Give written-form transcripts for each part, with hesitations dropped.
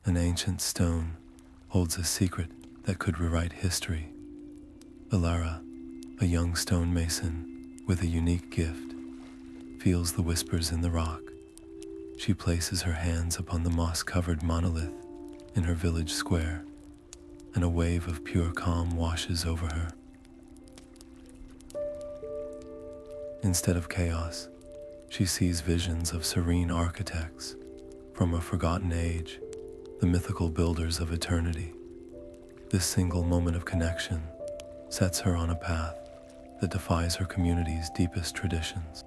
An ancient stone holds a secret that could rewrite history. Ilara, a young stonemason with a unique gift, feels the whispers in the rock. She places her hands upon the moss-covered monolith in her village square, and a wave of pure calm washes over her. Instead of chaos, she sees visions of serene architects from a forgotten age, the mythical builders of eternity. This single moment of connection sets her on a path that defies her community's deepest traditions.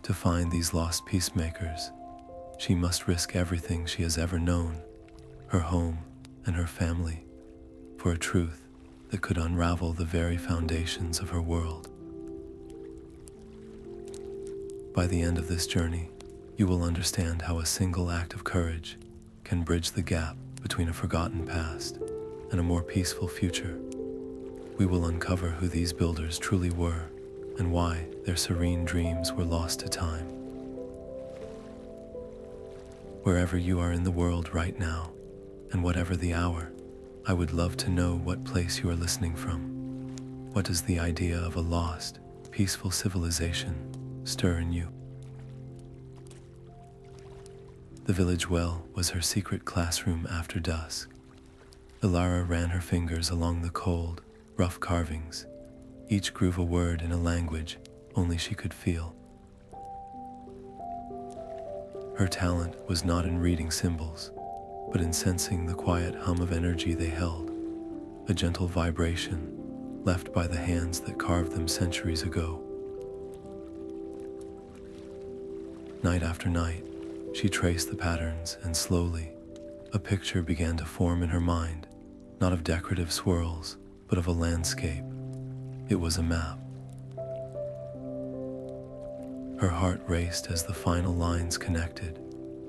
To find these lost peacemakers, she must risk everything she has ever known, her home and her family, for a truth that could unravel the very foundations of her world. By the end of this journey, you will understand how a single act of courage can bridge the gap between a forgotten past and a more peaceful future. We will uncover who these builders truly were and why their serene dreams were lost to time. Wherever you are in the world right now, and whatever the hour, I would love to know what place you are listening from. What does the idea of a lost, peaceful civilization stir in you? The village well was her secret classroom after dusk. Ilara ran her fingers along the cold, rough carvings, each groove a word in a language only she could feel. Her talent was not in reading symbols, but in sensing the quiet hum of energy they held, a gentle vibration left by the hands that carved them centuries ago. Night after night, she traced the patterns, and slowly, a picture began to form in her mind, not of decorative swirls, but of a landscape. It was a map. Her heart raced as the final lines connected,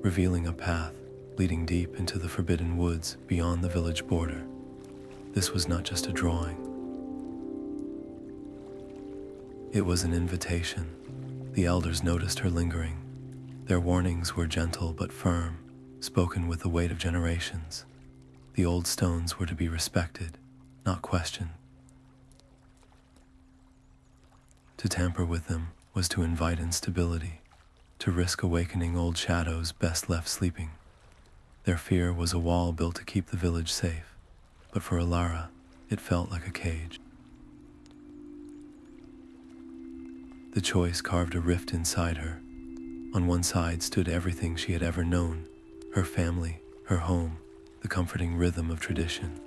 revealing a path leading deep into the forbidden woods beyond the village border. This was not just a drawing. It was an invitation. The elders noticed her lingering. Their warnings were gentle but firm, spoken with the weight of generations. The old stones were to be respected, not questioned. To tamper with them was to invite instability, to risk awakening old shadows best left sleeping. Their fear was a wall built to keep the village safe, but for Ilara, it felt like a cage. The choice carved a rift inside her. On one side stood everything she had ever known, her family, her home, the comforting rhythm of tradition.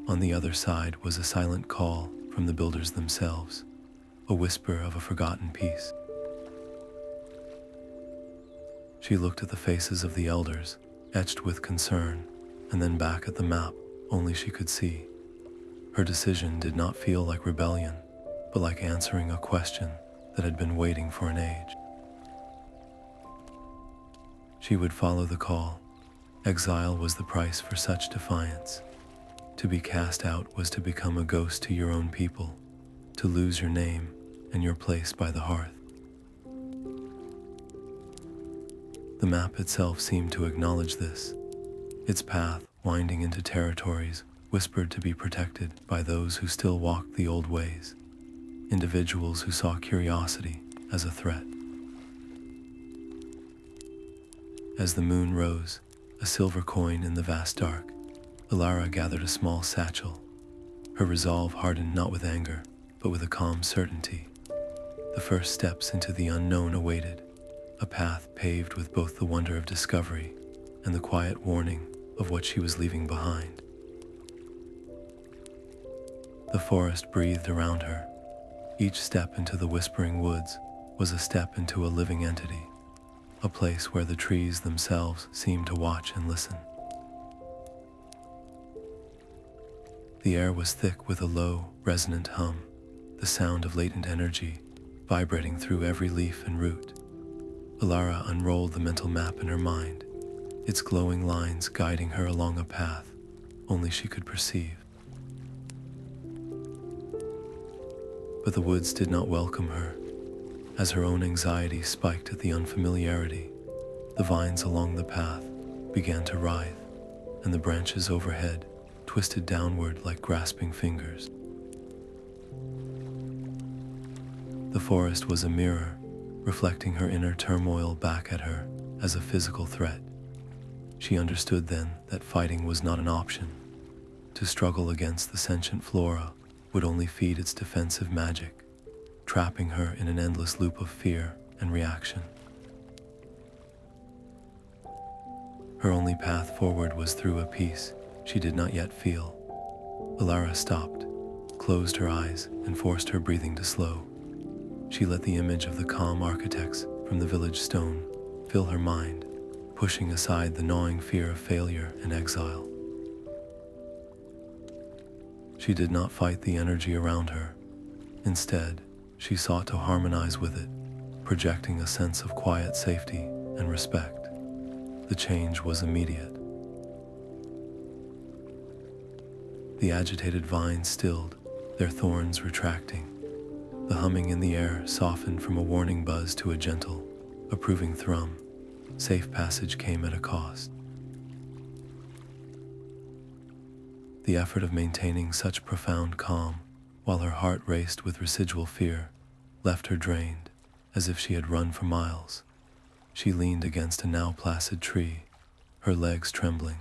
On the other side was a silent call from the builders themselves, a whisper of a forgotten peace. She looked at the faces of the elders, etched with concern, and then back at the map only she could see. Her decision did not feel like rebellion, but like answering a question that had been waiting for an age. She would follow the call. Exile was the price for such defiance. To be cast out was to become a ghost to your own people, to lose your name and your place by the hearth. The map itself seemed to acknowledge this. Its path, winding into territories, whispered to be protected by those who still walked the old ways, individuals who saw curiosity as a threat. As the moon rose, a silver coin in the vast dark, Ilara gathered a small satchel. Her resolve hardened not with anger, but with a calm certainty. The first steps into the unknown awaited, a path paved with both the wonder of discovery and the quiet warning of what she was leaving behind. The forest breathed around her. Each step into the whispering woods was a step into a living entity, a place where the trees themselves seemed to watch and listen. The air was thick with a low, resonant hum, the sound of latent energy vibrating through every leaf and root. Ilara unrolled the mental map in her mind, its glowing lines guiding her along a path only she could perceive. But the woods did not welcome her. As her own anxiety spiked at the unfamiliarity, The vines along the path began to writhe, and the branches overhead twisted downward like grasping fingers. The forest was a mirror, reflecting her inner turmoil back at her as a physical threat. She understood then that fighting was not an option. To struggle against the sentient flora would only feed its defensive magic, trapping her in an endless loop of fear and reaction. Her only path forward was through a peace she did not yet feel. Alara stopped, closed her eyes, and forced her breathing to slow. She let the image of the calm architects from the village stone fill her mind, pushing aside the gnawing fear of failure and exile. She did not fight the energy around her. Instead, she sought to harmonize with it, projecting a sense of quiet safety and respect. The change was immediate. The agitated vines stilled, their thorns retracting. The humming in the air softened from a warning buzz to a gentle, approving thrum. Safe passage came at a cost. The effort of maintaining such profound calm, while her heart raced with residual fear, left her drained, as if she had run for miles. She leaned against a now placid tree, her legs trembling.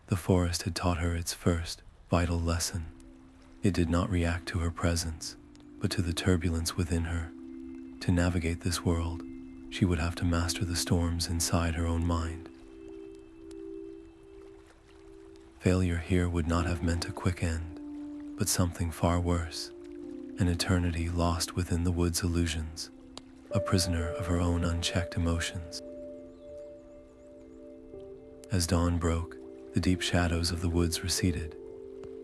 The forest had taught her its first, vital lesson. It did not react to her presence, but to the turbulence within her. To navigate this world, she would have to master the storms inside her own mind. Failure here would not have meant a quick end, but something far worse, an eternity lost within the wood's illusions, a prisoner of her own unchecked emotions. As dawn broke, the deep shadows of the woods receded.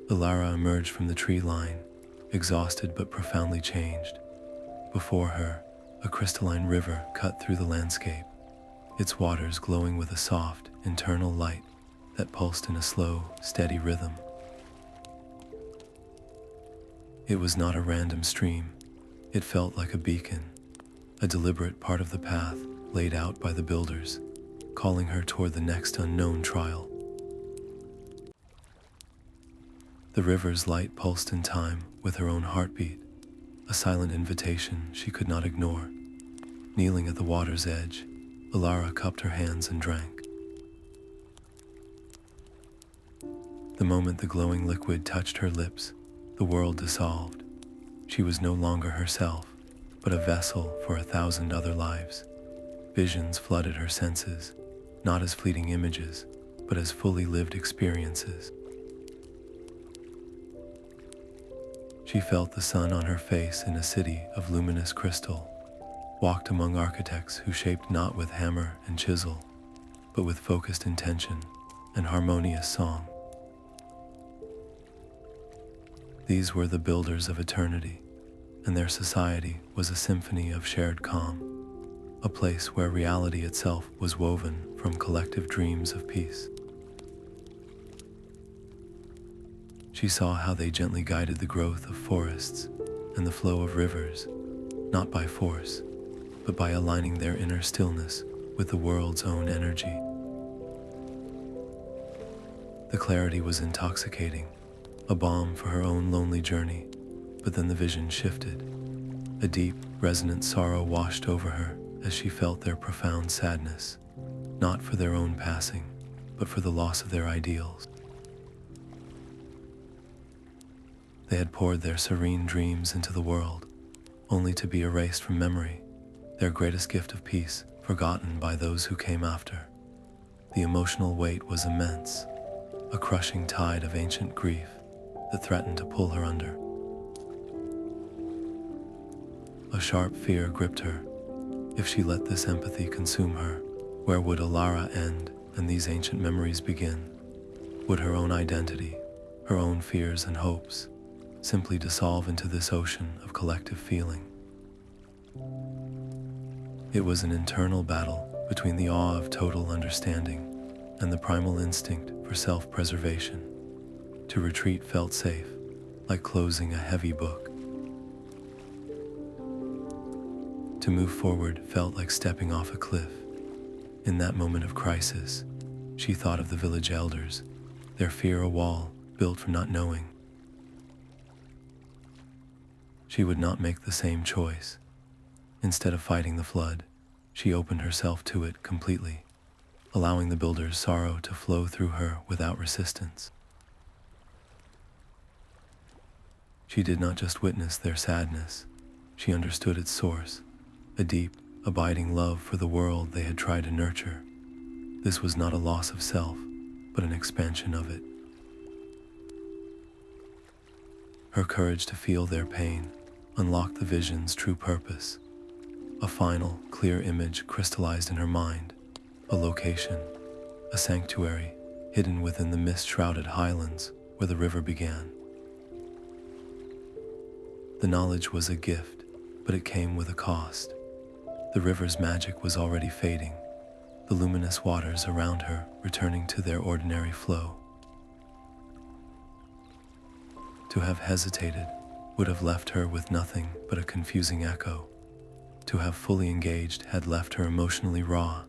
Alara emerged from the tree line, exhausted but profoundly changed. Before her, a crystalline river cut through the landscape, its waters glowing with a soft, internal light that pulsed in a slow, steady rhythm. It was not a random stream. It felt like a beacon, a deliberate part of the path laid out by the builders, calling her toward the next unknown trial. The river's light pulsed in time with her own heartbeat, a silent invitation she could not ignore. Kneeling at the water's edge, Alara cupped her hands and drank. The moment the glowing liquid touched her lips, the world dissolved. She was no longer herself, but a vessel for 1,000 other lives. Visions flooded her senses, not as fleeting images, but as fully lived experiences. She felt the sun on her face in a city of luminous crystal, walked among architects who shaped not with hammer and chisel, but with focused intention and harmonious song. These were the builders of eternity, and their society was a symphony of shared calm, a place where reality itself was woven from collective dreams of peace. She saw how they gently guided the growth of forests and the flow of rivers, not by force, but by aligning their inner stillness with the world's own energy. The clarity was intoxicating, a balm for her own lonely journey, but then the vision shifted. A deep, resonant sorrow washed over her as she felt their profound sadness, not for their own passing, but for the loss of their ideals. They had poured their serene dreams into the world, only to be erased from memory, their greatest gift of peace forgotten by those who came after. The emotional weight was immense, a crushing tide of ancient grief that threatened to pull her under. A sharp fear gripped her. If she let this empathy consume her, where would Alara end and these ancient memories begin? Would her own identity, her own fears and hopes, simply dissolve into this ocean of collective feeling? It was an internal battle between the awe of total understanding and the primal instinct for self-preservation. To retreat felt safe, like closing a heavy book. To To move forward felt like stepping off a cliff. In that moment of crisis, she thought of the village elders, their fear a wall built for not knowing. She would not make the same choice. Instead of fighting the flood, she opened herself to it completely, allowing the builder's sorrow to flow through her without resistance. She did not just witness their sadness, she understood its source, a deep, abiding love for the world they had tried to nurture. This was not a loss of self, but an expansion of it. Her courage to feel their pain unlocked the vision's true purpose. A final, clear image crystallized in her mind, a location, a sanctuary hidden within the mist-shrouded highlands where the river began. The knowledge was a gift, but it came with a cost. The river's magic was already fading, the luminous waters around her returning to their ordinary flow. To have hesitated would have left her with nothing but a confusing echo. To have fully engaged had left her emotionally raw,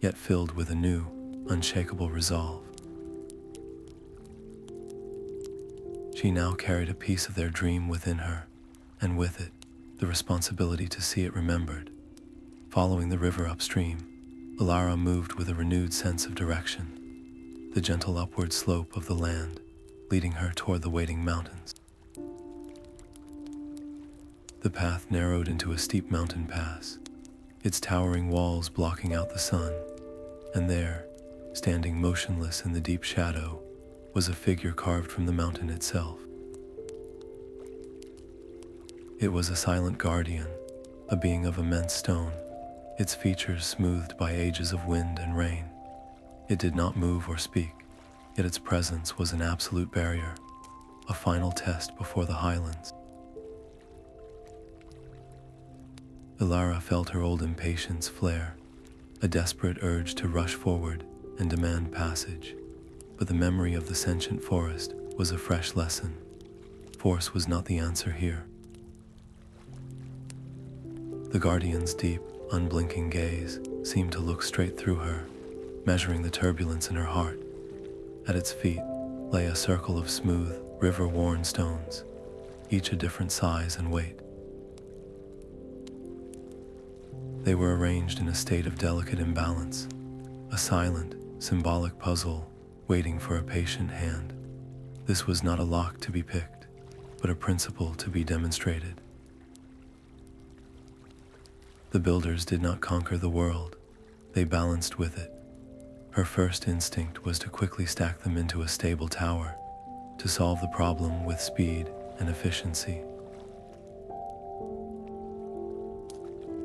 yet filled with a new, unshakable resolve. She now carried a piece of their dream within her, and with it, the responsibility to see it remembered. Following the river upstream, Alara moved with a renewed sense of direction, the gentle upward slope of the land, leading her toward the waiting mountains. The path narrowed into a steep mountain pass, its towering walls blocking out the sun, and there, standing motionless in the deep shadow, was a figure carved from the mountain itself. It was a silent guardian, a being of immense stone, its features smoothed by ages of wind and rain. It did not move or speak, yet its presence was an absolute barrier, a final test before the highlands. Alara felt her old impatience flare, a desperate urge to rush forward and demand passage. But the memory of the sentient forest was a fresh lesson. Force was not the answer here. The guardian's deep, unblinking gaze seemed to look straight through her, measuring the turbulence in her heart. At its feet lay a circle of smooth, river-worn stones, each a different size and weight. They were arranged in a state of delicate imbalance, a silent, symbolic puzzle waiting for a patient hand. This was not a lock to be picked, but a principle to be demonstrated. The builders did not conquer the world, they balanced with it. Her first instinct was to quickly stack them into a stable tower, to solve the problem with speed and efficiency.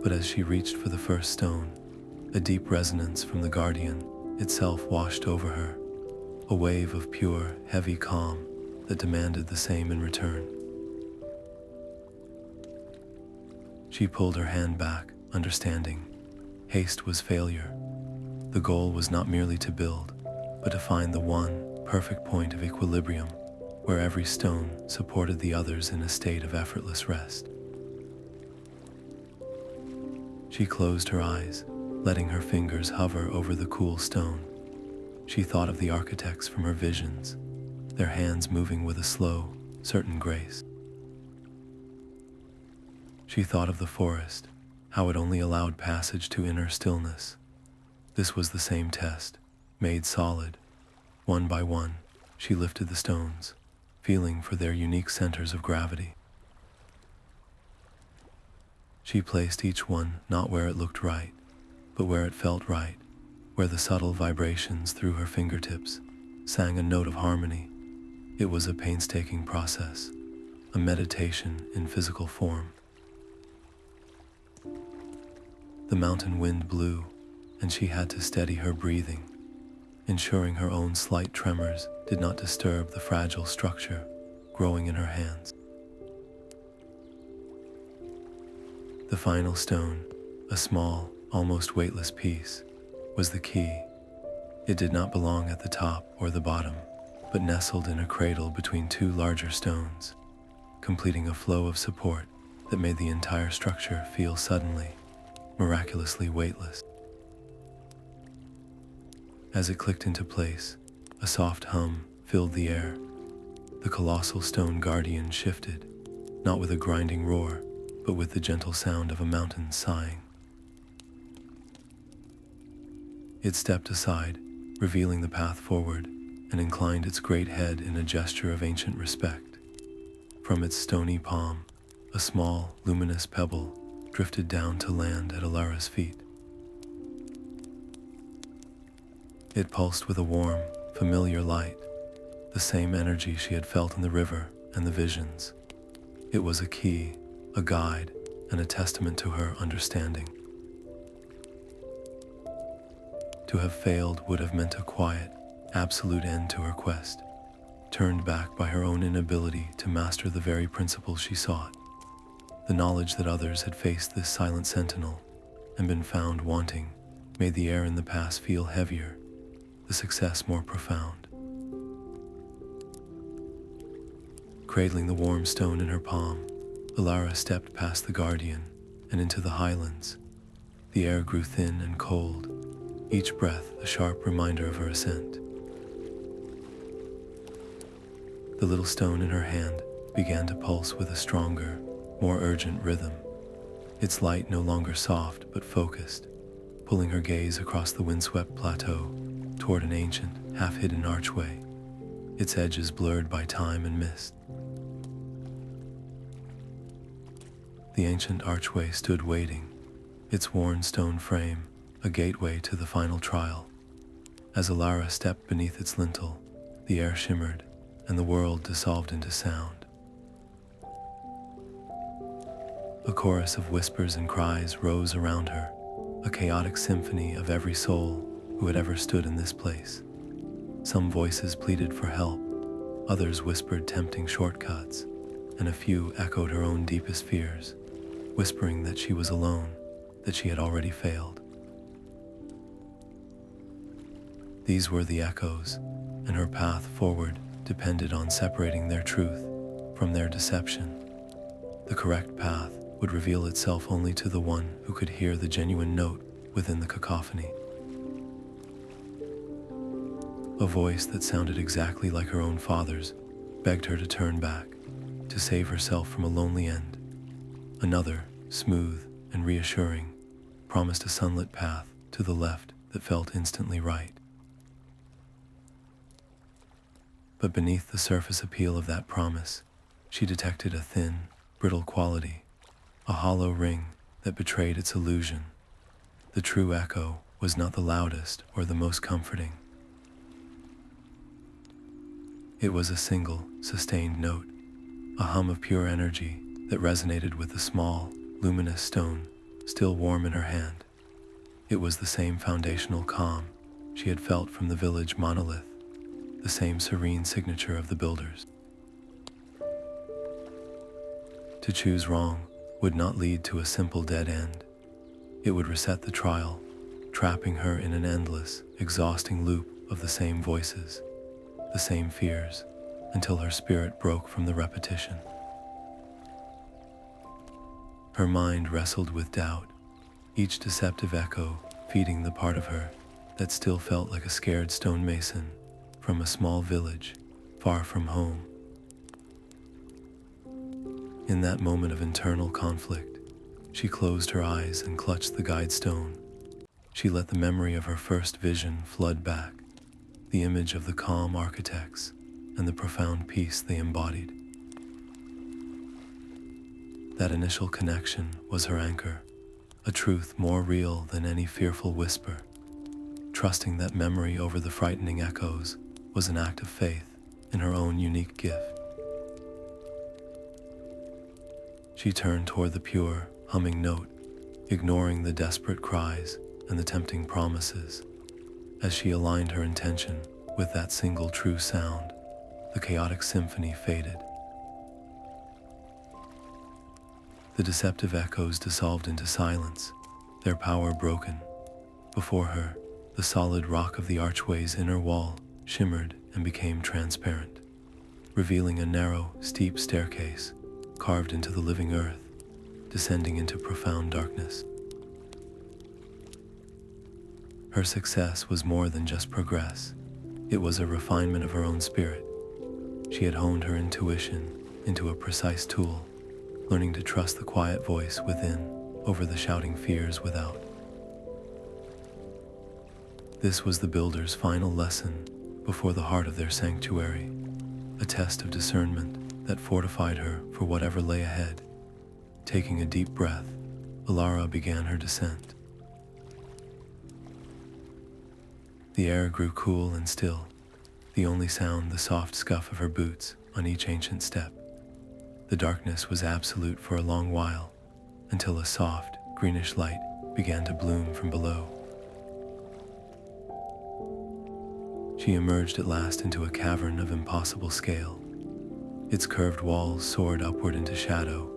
But as she reached for the first stone, a deep resonance from the guardian itself washed over her, a wave of pure, heavy calm that demanded the same in return. She pulled her hand back, understanding. Haste was failure. The goal was not merely to build, but to find the one perfect point of equilibrium where every stone supported the others in a state of effortless rest. She closed her eyes, letting her fingers hover over the cool stone. She thought of the architects from her visions, their hands moving with a slow, certain grace. She thought of the forest, how it only allowed passage to inner stillness. This was the same test, made solid. One by one, she lifted the stones, feeling for their unique centers of gravity. She placed each one not where it looked right, but where it felt right, where the subtle vibrations through her fingertips sang a note of harmony. It was a painstaking process, a meditation in physical form. The mountain wind blew, and she had to steady her breathing, ensuring her own slight tremors did not disturb the fragile structure growing in her hands. The final stone, a small, almost weightless piece, was the key. It did not belong at the top or the bottom, but nestled in a cradle between two larger stones, completing a flow of support that made the entire structure feel suddenly miraculously weightless. As it clicked into place, a soft hum filled the air. The colossal stone guardian shifted, not with a grinding roar, but with the gentle sound of a mountain sighing. It stepped aside, revealing the path forward, and inclined its great head in a gesture of ancient respect. From its stony palm, a small, luminous pebble drifted down to land at Alara's feet. It pulsed with a warm, familiar light, the same energy she had felt in the river and the visions. It was a key, a guide, and a testament to her understanding. To have failed would have meant a quiet, absolute end to her quest, turned back by her own inability to master the very principles she sought. The knowledge that others had faced this silent sentinel and been found wanting made the air in the pass feel heavier, the success more profound. Cradling the warm stone in her palm, Alara stepped past the guardian and into the highlands. The air grew thin and cold, each breath a sharp reminder of her ascent. The little stone in her hand began to pulse with a stronger, more urgent rhythm, its light no longer soft but focused, pulling her gaze across the windswept plateau toward an ancient, half-hidden archway, its edges blurred by time and mist. The ancient archway stood waiting, its worn stone frame a gateway to the final trial. As Alara stepped beneath its lintel, the air shimmered and the world dissolved into sound. A chorus of whispers and cries rose around her, a chaotic symphony of every soul who had ever stood in this place. Some voices pleaded for help, others whispered tempting shortcuts, and a few echoed her own deepest fears, whispering that she was alone, that she had already failed. These were the echoes, and her path forward depended on separating their truth from their deception. The correct path would reveal itself only to the one who could hear the genuine note within the cacophony. A voice that sounded exactly like her own father's begged her to turn back, to save herself from a lonely end. Another, smooth and reassuring, promised a sunlit path to the left that felt instantly right. But beneath the surface appeal of that promise, she detected a thin, brittle quality, a hollow ring that betrayed its illusion. The true echo was not the loudest or the most comforting. It was a single, sustained note, a hum of pure energy that resonated with the small, luminous stone still warm in her hand. It was the same foundational calm she had felt from the village monolith, the same serene signature of the builders. To choose wrong would not lead to a simple dead end. It would reset the trial, trapping her in an endless, exhausting loop of the same voices, the same fears, until her spirit broke from the repetition. Her mind wrestled with doubt, each deceptive echo feeding the part of her that still felt like a scared stonemason from a small village far from home. In that moment of internal conflict, she closed her eyes and clutched the guide stone. She let the memory of her first vision flood back, the image of the calm architects and the profound peace they embodied. That initial connection was her anchor, a truth more real than any fearful whisper. Trusting that memory over the frightening echoes was an act of faith in her own unique gift. She turned toward the pure, humming note, ignoring the desperate cries and the tempting promises. As she aligned her intention with that single true sound, the chaotic symphony faded. The deceptive echoes dissolved into silence, their power broken. Before her, the solid rock of the archway's inner wall shimmered and became transparent, revealing a narrow, steep staircase carved into the living earth, descending into profound darkness. Her success was more than just progress. It was a refinement of her own spirit. She had honed her intuition into a precise tool, learning to trust the quiet voice within over the shouting fears without. This was the builder's final lesson before the heart of their sanctuary, a test of discernment that fortified her for whatever lay ahead. Taking a deep breath, Alara began her descent. The air grew cool and still, the only sound the soft scuff of her boots on each ancient step. The darkness was absolute for a long while, until a soft, greenish light began to bloom from below. She emerged at last into a cavern of impossible scale. Its curved walls soared upward into shadow,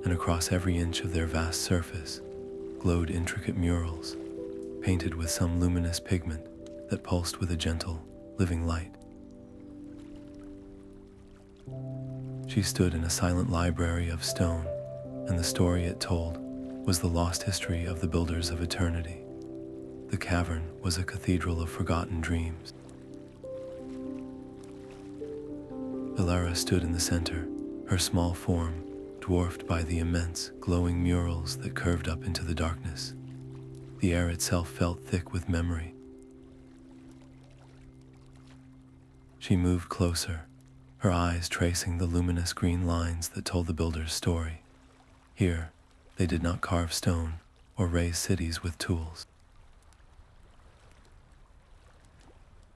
and across every inch of their vast surface glowed intricate murals, painted with some luminous pigment that pulsed with a gentle, living light. She stood in a silent library of stone, and the story it told was the lost history of the builders of eternity. The cavern was a cathedral of forgotten dreams. Alara stood in the center, her small form dwarfed by the immense, glowing murals that curved up into the darkness. The air itself felt thick with memory. She moved closer, her eyes tracing the luminous green lines that told the builder's story. Here, they did not carve stone or raise cities with tools.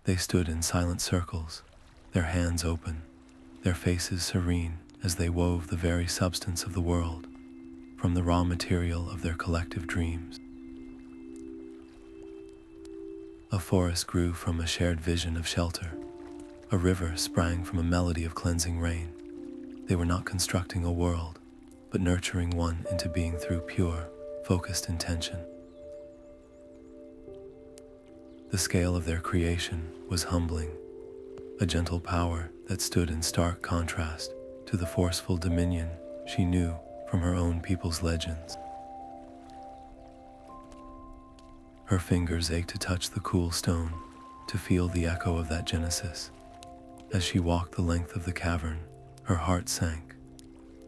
They stood in silent circles, their hands open, their faces serene as they wove the very substance of the world from the raw material of their collective dreams. A forest grew from a shared vision of shelter. A river sprang from a melody of cleansing rain. They were not constructing a world, but nurturing one into being through pure, focused intention. The scale of their creation was humbling, a gentle power that stood in stark contrast to the forceful dominion she knew from her own people's legends. Her fingers ached to touch the cool stone, to feel the echo of that genesis. As she walked the length of the cavern, her heart sank.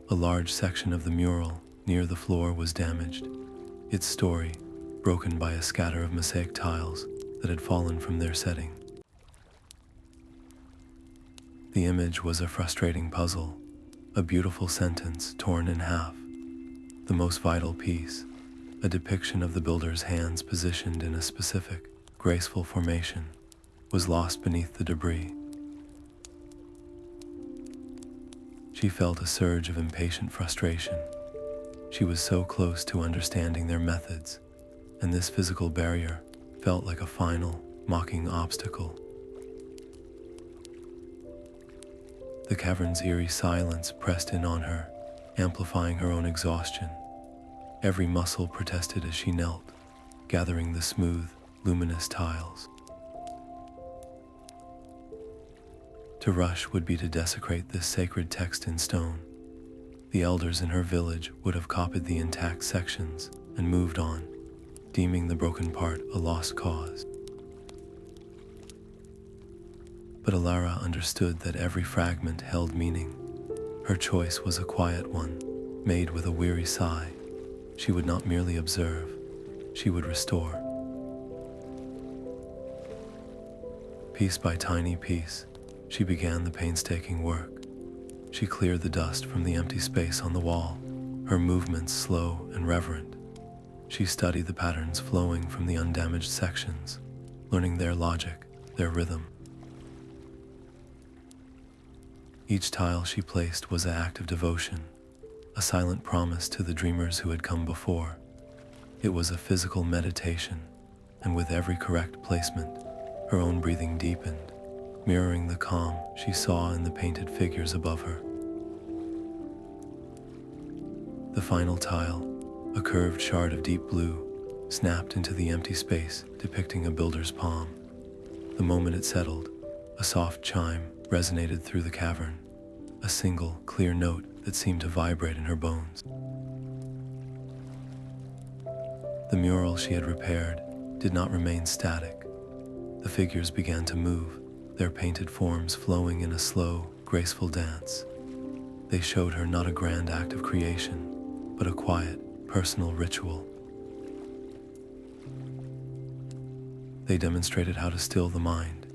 A large section of the mural near the floor was damaged, its story broken by a scatter of mosaic tiles that had fallen from their setting. The image was a frustrating puzzle, a beautiful sentence torn in half. The most vital piece, a depiction of the builder's hands positioned in a specific, graceful formation, was lost beneath the debris. She felt a surge of impatient frustration. She was so close to understanding their methods, and this physical barrier felt like a final, mocking obstacle. The cavern's eerie silence pressed in on her, amplifying her own exhaustion. Every muscle protested as she knelt, gathering the smooth, luminous tiles. To rush would be to desecrate this sacred text in stone. The elders in her village would have copied the intact sections and moved on, deeming the broken part a lost cause. But Alara understood that every fragment held meaning. Her choice was a quiet one, made with a weary sigh. She would not merely observe, she would restore. Piece by tiny piece, she began the painstaking work. She cleared the dust from the empty space on the wall, her movements slow and reverent. She studied the patterns flowing from the undamaged sections, learning their logic, their rhythm. Each tile she placed was an act of devotion, a silent promise to the dreamers who had come before. It was a physical meditation, and with every correct placement, her own breathing deepened, mirroring the calm she saw in the painted figures above her. The final tile, a curved shard of deep blue, snapped into the empty space, depicting a builder's palm. The moment it settled, a soft chime resonated through the cavern, a single, clear note that seemed to vibrate in her bones. The mural she had repaired, did not remain static. The figures began to move, their painted forms flowing in a slow, graceful dance. They showed her not a grand act of creation, but a quiet, personal ritual. They demonstrated how to still the mind,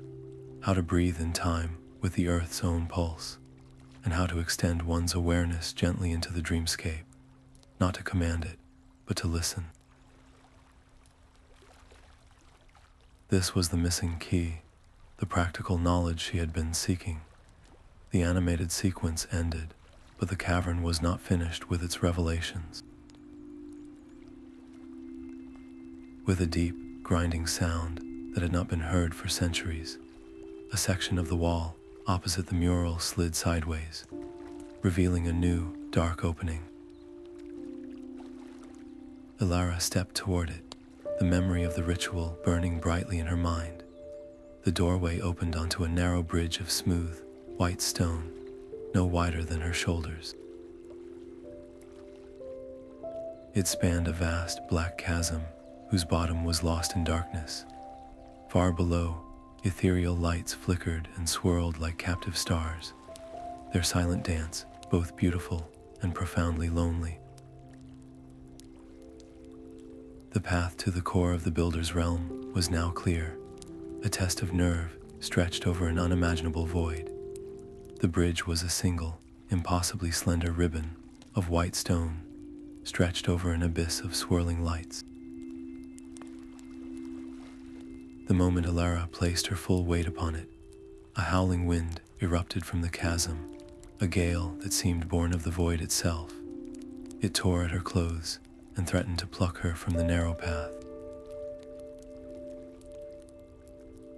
how to breathe in time with the earth's own pulse, and how to extend one's awareness gently into the dreamscape, not to command it, but to listen. This was the missing key, the practical knowledge she had been seeking. The animated sequence ended, but the cavern was not finished with its revelations. With a deep, grinding sound that had not been heard for centuries, a section of the wall opposite the mural slid sideways, revealing a new, dark opening. Ilara stepped toward it, the memory of the ritual burning brightly in her mind. The doorway opened onto a narrow bridge of smooth, white stone, no wider than her shoulders. It spanned a vast black chasm whose bottom was lost in darkness. Far below, ethereal lights flickered and swirled like captive stars, their silent dance both beautiful and profoundly lonely. The path to the core of the builder's realm was now clear, a test of nerve stretched over an unimaginable void. The bridge was a single, impossibly slender ribbon of white stone, stretched over an abyss of swirling lights. The moment Ilara placed her full weight upon it, a howling wind erupted from the chasm, a gale that seemed born of the void itself. It tore at her clothes and threatened to pluck her from the narrow path.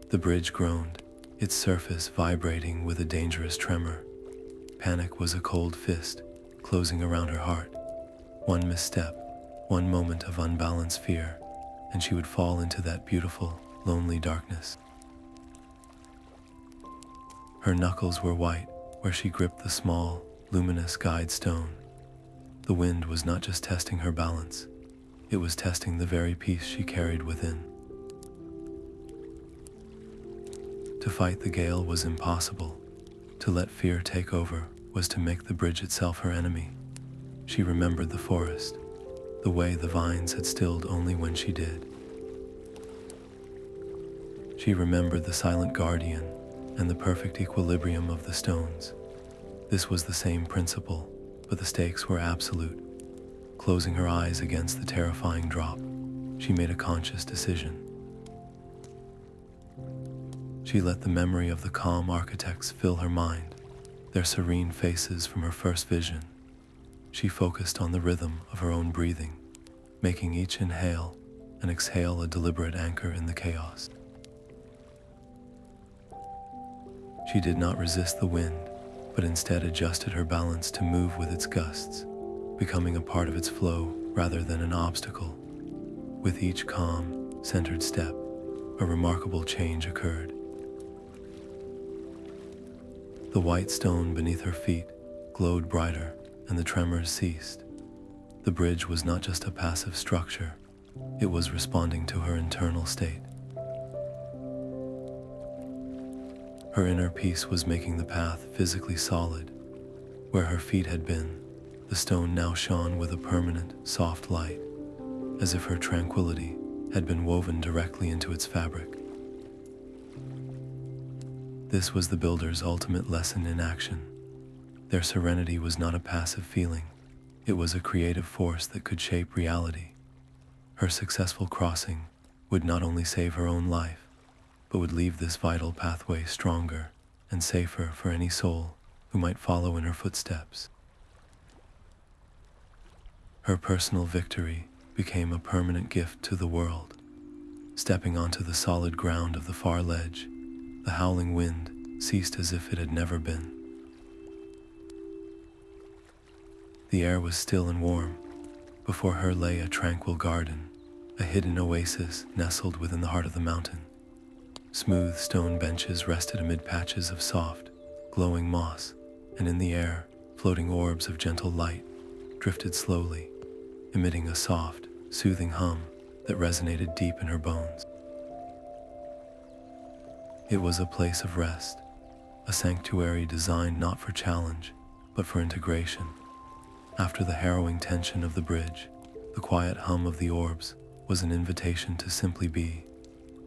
The bridge groaned, its surface vibrating with a dangerous tremor. Panic was a cold fist closing around her heart. One misstep, one moment of unbalanced fear, and she would fall into that beautiful, lonely darkness. Her knuckles were white where she gripped the small, luminous guide stone. The wind was not just testing her balance, it was testing the very peace she carried within. To fight the gale was impossible. To let fear take over was to make the bridge itself her enemy. She remembered the forest, the way the vines had stilled only when she did. She remembered the silent guardian and the perfect equilibrium of the stones. This was the same principle, but the stakes were absolute. Closing her eyes against the terrifying drop, she made a conscious decision. She let the memory of the calm architects fill her mind, their serene faces from her first vision. She focused on the rhythm of her own breathing, making each inhale and exhale a deliberate anchor in the chaos. She did not resist the wind, but instead adjusted her balance to move with its gusts, becoming a part of its flow rather than an obstacle. With each calm, centered step, a remarkable change occurred. The white stone beneath her feet glowed brighter, and the tremors ceased. The bridge was not just a passive structure, it was responding to her internal state. Her inner peace was making the path physically solid. Where her feet had been, the stone now shone with a permanent, soft light, as if her tranquility had been woven directly into its fabric. This was the builder's ultimate lesson in action. Their serenity was not a passive feeling, it was a creative force that could shape reality. Her successful crossing would not only save her own life, but would leave this vital pathway stronger and safer for any soul who might follow in her footsteps. Her personal victory became a permanent gift to the world. Stepping onto the solid ground of the far ledge, the howling wind ceased as if it had never been. The air was still and warm. Before her lay a tranquil garden, a hidden oasis nestled within the heart of the mountain. Smooth stone benches rested amid patches of soft, glowing moss, and in the air, floating orbs of gentle light drifted slowly, emitting a soft, soothing hum that resonated deep in her bones. It was a place of rest, a sanctuary designed not for challenge, but for integration. After the harrowing tension of the bridge, the quiet hum of the orbs was an invitation to simply be,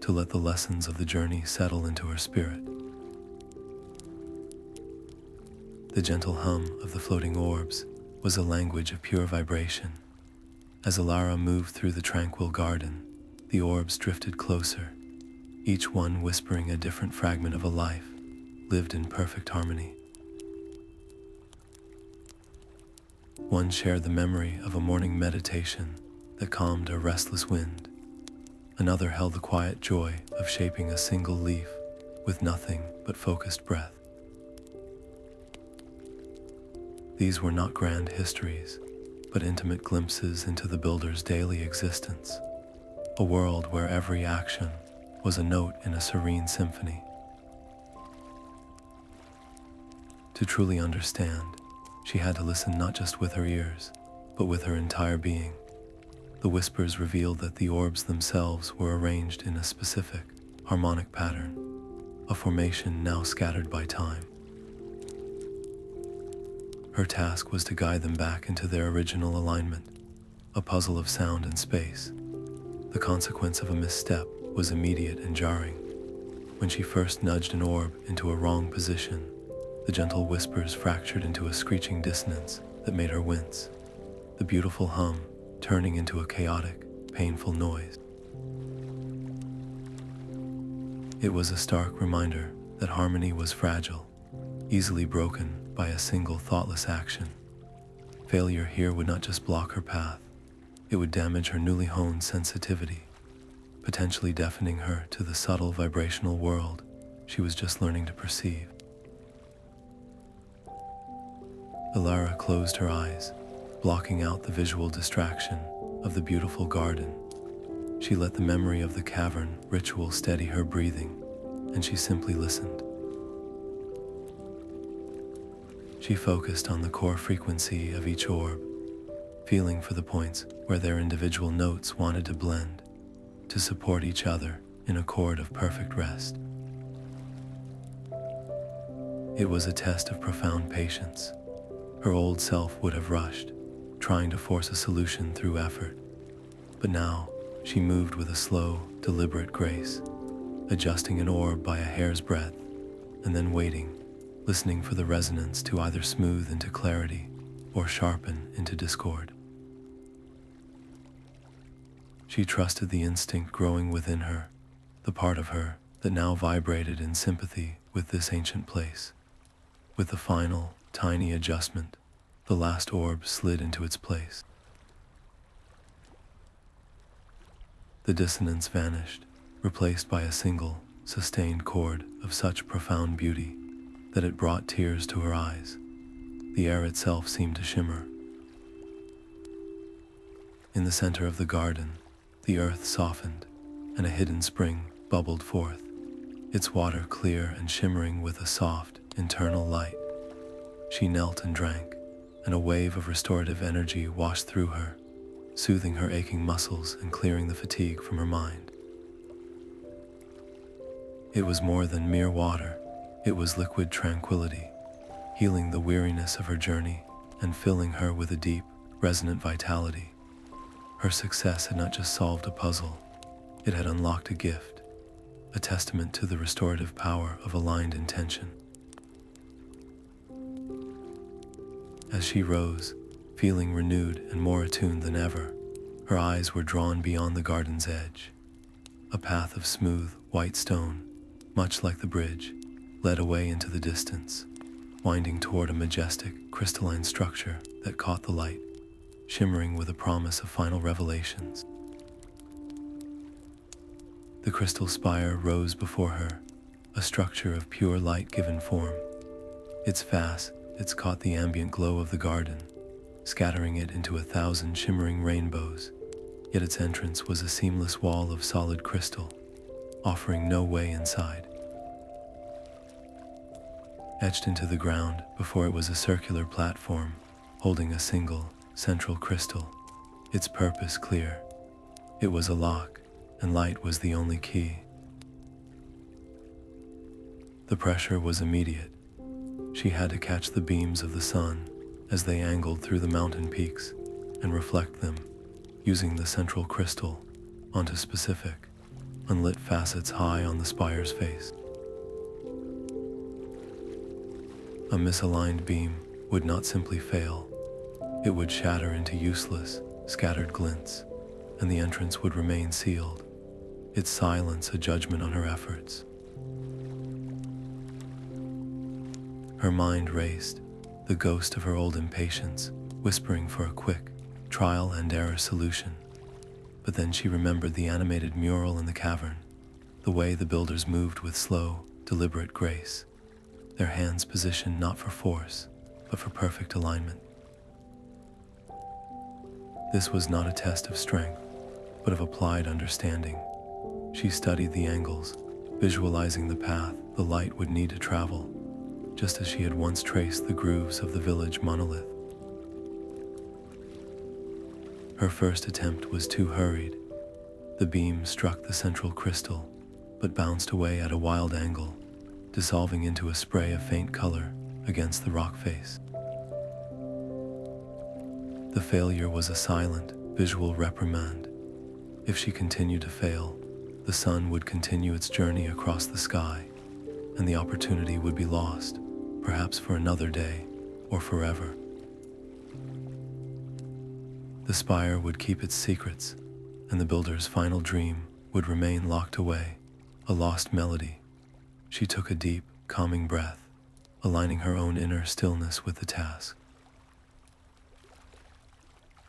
to let the lessons of the journey settle into her spirit. The gentle hum of the floating orbs was a language of pure vibration. As Alara moved through the tranquil garden, the orbs drifted closer, each one whispering a different fragment of a life lived in perfect harmony. One shared the memory of a morning meditation that calmed a restless wind. Another held the quiet joy of shaping a single leaf with nothing but focused breath. These were not grand histories, but intimate glimpses into the builder's daily existence, a world where every action was a note in a serene symphony. To truly understand, she had to listen not just with her ears, but with her entire being. The whispers revealed that the orbs themselves were arranged in a specific, harmonic pattern, a formation now scattered by time. Her task was to guide them back into their original alignment, a puzzle of sound and space. The consequence of a misstep was immediate and jarring. When she first nudged an orb into a wrong position, the gentle whispers fractured into a screeching dissonance that made her wince, the beautiful hum turning into a chaotic, painful noise. It was a stark reminder that harmony was fragile, easily broken by a single thoughtless action. Failure here would not just block her path, it would damage her newly honed sensitivity, potentially deafening her to the subtle vibrational world she was just learning to perceive. Alara closed her eyes, blocking out the visual distraction of the beautiful garden. She let the memory of the cavern ritual steady her breathing, and she simply listened. She focused on the core frequency of each orb, feeling for the points where their individual notes wanted to blend, to support each other in a chord of perfect rest. It was a test of profound patience. Her old self would have rushed, trying to force a solution through effort. But now, she moved with a slow, deliberate grace, adjusting an orb by a hair's breadth, and then waiting, listening for the resonance to either smooth into clarity or sharpen into discord. She trusted the instinct growing within her, the part of her that now vibrated in sympathy with this ancient place. With the final, tiny adjustment, the last orb slid into its place. The dissonance vanished, replaced by a single, sustained chord of such profound beauty that it brought tears to her eyes. The air itself seemed to shimmer. In the center of the garden, the earth softened, and a hidden spring bubbled forth, its water clear and shimmering with a soft, internal light. She knelt and drank, and a wave of restorative energy washed through her, soothing her aching muscles and clearing the fatigue from her mind. It was more than mere water. It was liquid tranquility, healing the weariness of her journey and filling her with a deep, resonant vitality. Her success had not just solved a puzzle, it had unlocked a gift, a testament to the restorative power of aligned intention. As she rose, feeling renewed and more attuned than ever, her eyes were drawn beyond the garden's edge. A path of smooth, white stone, much like the bridge, led away into the distance, winding toward a majestic, crystalline structure that caught the light, shimmering with a promise of final revelations. The crystal spire rose before her, a structure of pure light-given form. Its facets caught the ambient glow of the garden, scattering it into 1,000 shimmering rainbows, yet its entrance was a seamless wall of solid crystal, offering no way inside. Etched into the ground before it was a circular platform, holding a single, central crystal, its purpose clear. It was a lock, and light was the only key. The pressure was immediate. She had to catch the beams of the sun as they angled through the mountain peaks and reflect them, using the central crystal, onto specific, unlit facets high on the spire's face. A misaligned beam would not simply fail. It would shatter into useless, scattered glints, and the entrance would remain sealed, its silence a judgment on her efforts. Her mind raced, the ghost of her old impatience, whispering for a quick, trial-and-error solution. But then she remembered the animated mural in the cavern, the way the builders moved with slow, deliberate grace, their hands positioned not for force, but for perfect alignment. This was not a test of strength, but of applied understanding. She studied the angles, visualizing the path the light would need to travel, just as she had once traced the grooves of the village monolith. Her first attempt was too hurried. The beam struck the central crystal, but bounced away at a wild angle, dissolving into a spray of faint color against the rock face. The failure was a silent, visual reprimand. If she continued to fail, the sun would continue its journey across the sky, and the opportunity would be lost, perhaps for another day or forever. The spire would keep its secrets, and the builder's final dream would remain locked away, a lost melody. She took a deep, calming breath, aligning her own inner stillness with the task.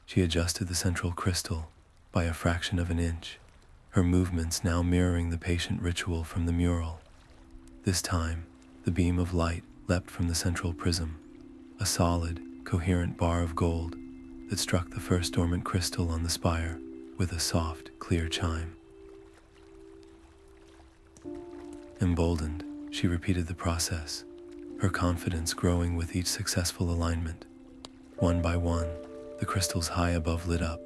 She adjusted the central crystal by a fraction of an inch, her movements now mirroring the patient ritual from the mural. This time, the beam of light leapt from the central prism, a solid, coherent bar of gold that struck the first dormant crystal on the spire with a soft, clear chime. Emboldened, she repeated the process, her confidence growing with each successful alignment. One by one, the crystals high above lit up,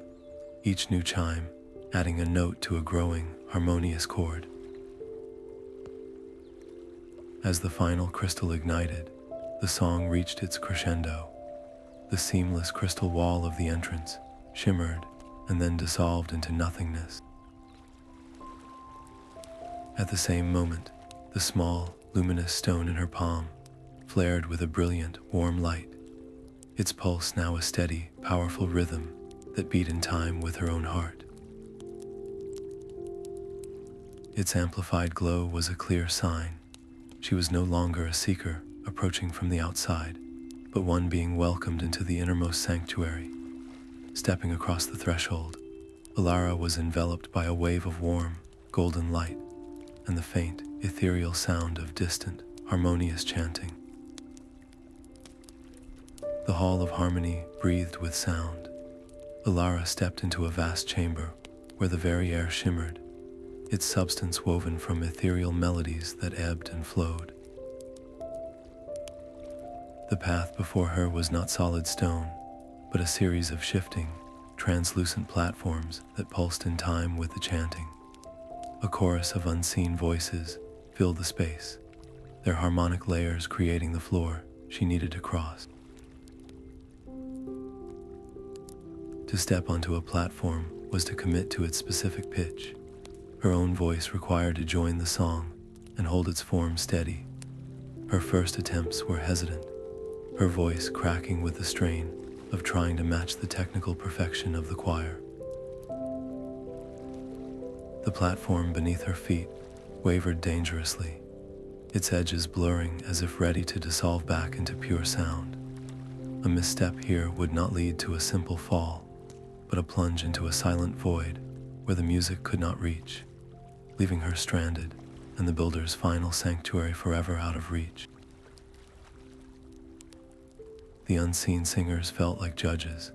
each new chime adding a note to a growing, harmonious chord. As the final crystal ignited, the song reached its crescendo. The seamless crystal wall of the entrance shimmered and then dissolved into nothingness. At the same moment, the small, luminous stone in her palm flared with a brilliant, warm light, its pulse now a steady, powerful rhythm that beat in time with her own heart. Its amplified glow was a clear sign. She was no longer a seeker approaching from the outside, but one being welcomed into the innermost sanctuary. Stepping across the threshold, Alara was enveloped by a wave of warm, golden light and the faint, ethereal sound of distant, harmonious chanting. The hall of harmony breathed with sound. Alara stepped into a vast chamber where the very air shimmered, its substance woven from ethereal melodies that ebbed and flowed. The path before her was not solid stone, but a series of shifting, translucent platforms that pulsed in time with the chanting. A chorus of unseen voices filled the space, their harmonic layers creating the floor she needed to cross. To step onto a platform was to commit to its specific pitch. Her own voice required to join the song and hold its form steady. Her first attempts were hesitant, her voice cracking with the strain of trying to match the technical perfection of the choir. The platform beneath her feet wavered dangerously, its edges blurring as if ready to dissolve back into pure sound. A misstep here would not lead to a simple fall, but a plunge into a silent void where the music could not reach, leaving her stranded and the builder's final sanctuary forever out of reach. The unseen singers felt like judges,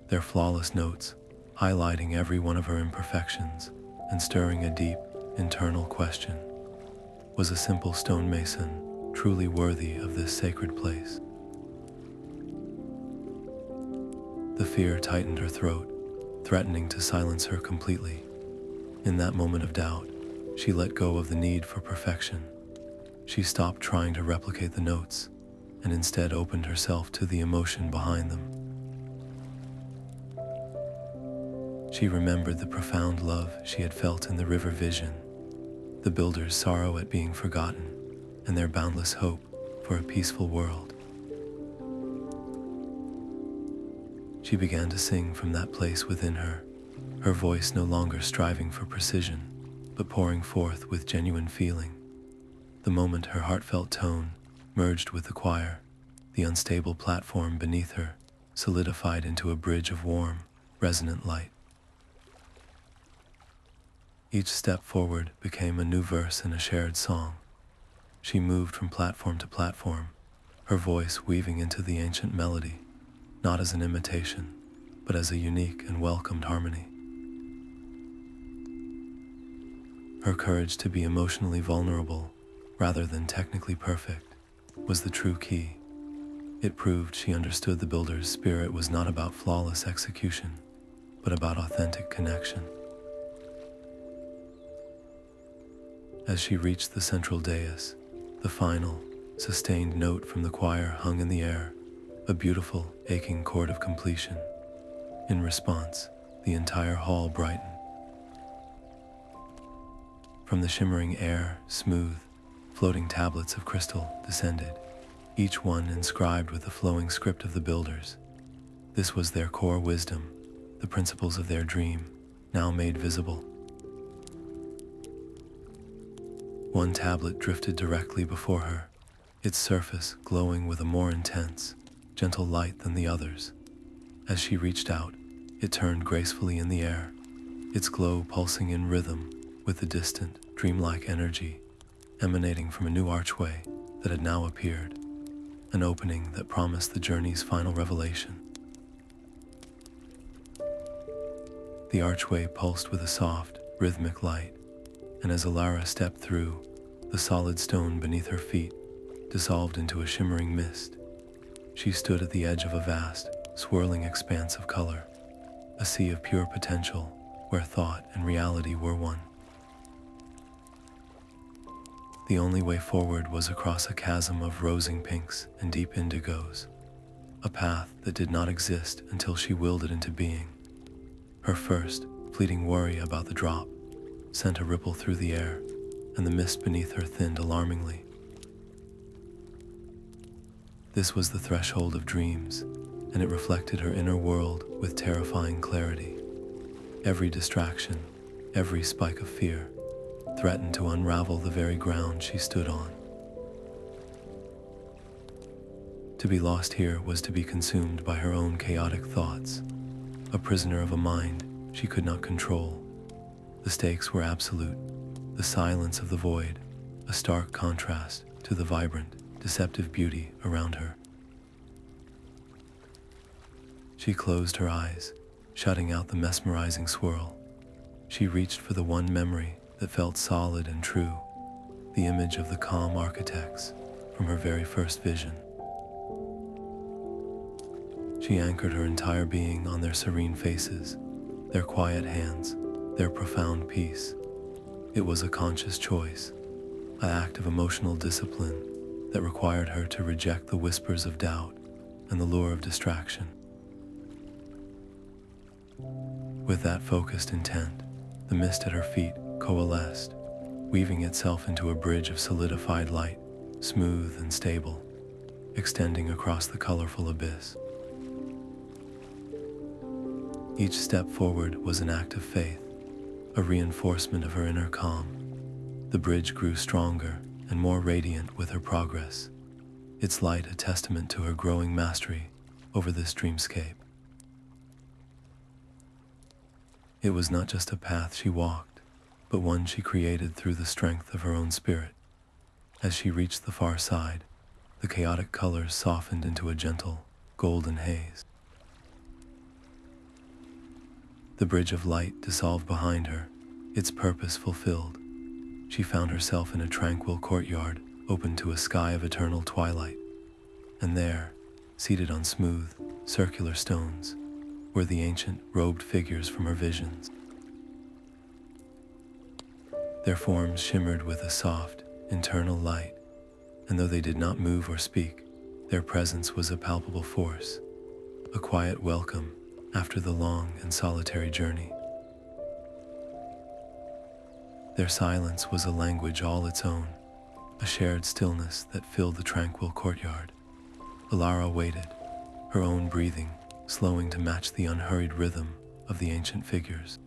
their flawless notes highlighting every one of her imperfections and stirring a deep, internal question. Was a simple stonemason truly worthy of this sacred place? The fear tightened her throat, threatening to silence her completely. In that moment of doubt, she let go of the need for perfection. She stopped trying to replicate the notes and instead opened herself to the emotion behind them. She remembered the profound love she had felt in the river vision, the builder's sorrow at being forgotten, and their boundless hope for a peaceful world. She began to sing from that place within her, her voice no longer striving for precision, but pouring forth with genuine feeling. The moment her heartfelt tone merged with the choir, the unstable platform beneath her solidified into a bridge of warm, resonant light. Each step forward became a new verse in a shared song. She moved from platform to platform, her voice weaving into the ancient melody, not as an imitation, but as a unique and welcomed harmony. Her courage to be emotionally vulnerable, rather than technically perfect, was the true key. It proved she understood the builder's spirit was not about flawless execution, but about authentic connection. As she reached the central dais, the final, sustained note from the choir hung in the air, a beautiful, aching chord of completion. In response, the entire hall brightened. From the shimmering air, smooth, floating tablets of crystal descended, each one inscribed with the flowing script of the builders. This was their core wisdom, the principles of their dream, now made visible. One tablet drifted directly before her, its surface glowing with a more intense, gentle light than the others. As she reached out, it turned gracefully in the air, its glow pulsing in rhythm with the distant, dreamlike energy emanating from a new archway that had now appeared, an opening that promised the journey's final revelation. The archway pulsed with a soft, rhythmic light, and as Alara stepped through, the solid stone beneath her feet dissolved into a shimmering mist. She stood at the edge of a vast, swirling expanse of color, a sea of pure potential where thought and reality were one. The only way forward was across a chasm of rosing pinks and deep indigos, a path that did not exist until she willed it into being. Her first, fleeting worry about the drop sent a ripple through the air, and the mist beneath her thinned alarmingly. This was the threshold of dreams, and it reflected her inner world with terrifying clarity. Every distraction, every spike of fear, threatened to unravel the very ground she stood on. To be lost here was to be consumed by her own chaotic thoughts, a prisoner of a mind she could not control. The stakes were absolute, the silence of the void, a stark contrast to the vibrant, deceptive beauty around her. She closed her eyes, shutting out the mesmerizing swirl. She reached for the one memory that felt solid and true, the image of the calm architects from her very first vision. She anchored her entire being on their serene faces, their quiet hands, their profound peace. It was a conscious choice, an act of emotional discipline that required her to reject the whispers of doubt and the lure of distraction. With that focused intent, the mist at her feet coalesced, weaving itself into a bridge of solidified light, smooth and stable, extending across the colorful abyss. Each step forward was an act of faith, a reinforcement of her inner calm. The bridge grew stronger and more radiant with her progress, its light a testament to her growing mastery over this dreamscape. It was not just a path she walked, but one she created through the strength of her own spirit. As she reached the far side, the chaotic colors softened into a gentle, golden haze. The bridge of light dissolved behind her, its purpose fulfilled. She found herself in a tranquil courtyard open to a sky of eternal twilight. And there, seated on smooth, circular stones, were the ancient, robed figures from her visions. Their forms shimmered with a soft, internal light, and though they did not move or speak, their presence was a palpable force, a quiet welcome after the long and solitary journey. Their silence was a language all its own, a shared stillness that filled the tranquil courtyard. Alara waited, her own breathing slowing to match the unhurried rhythm of the ancient figures.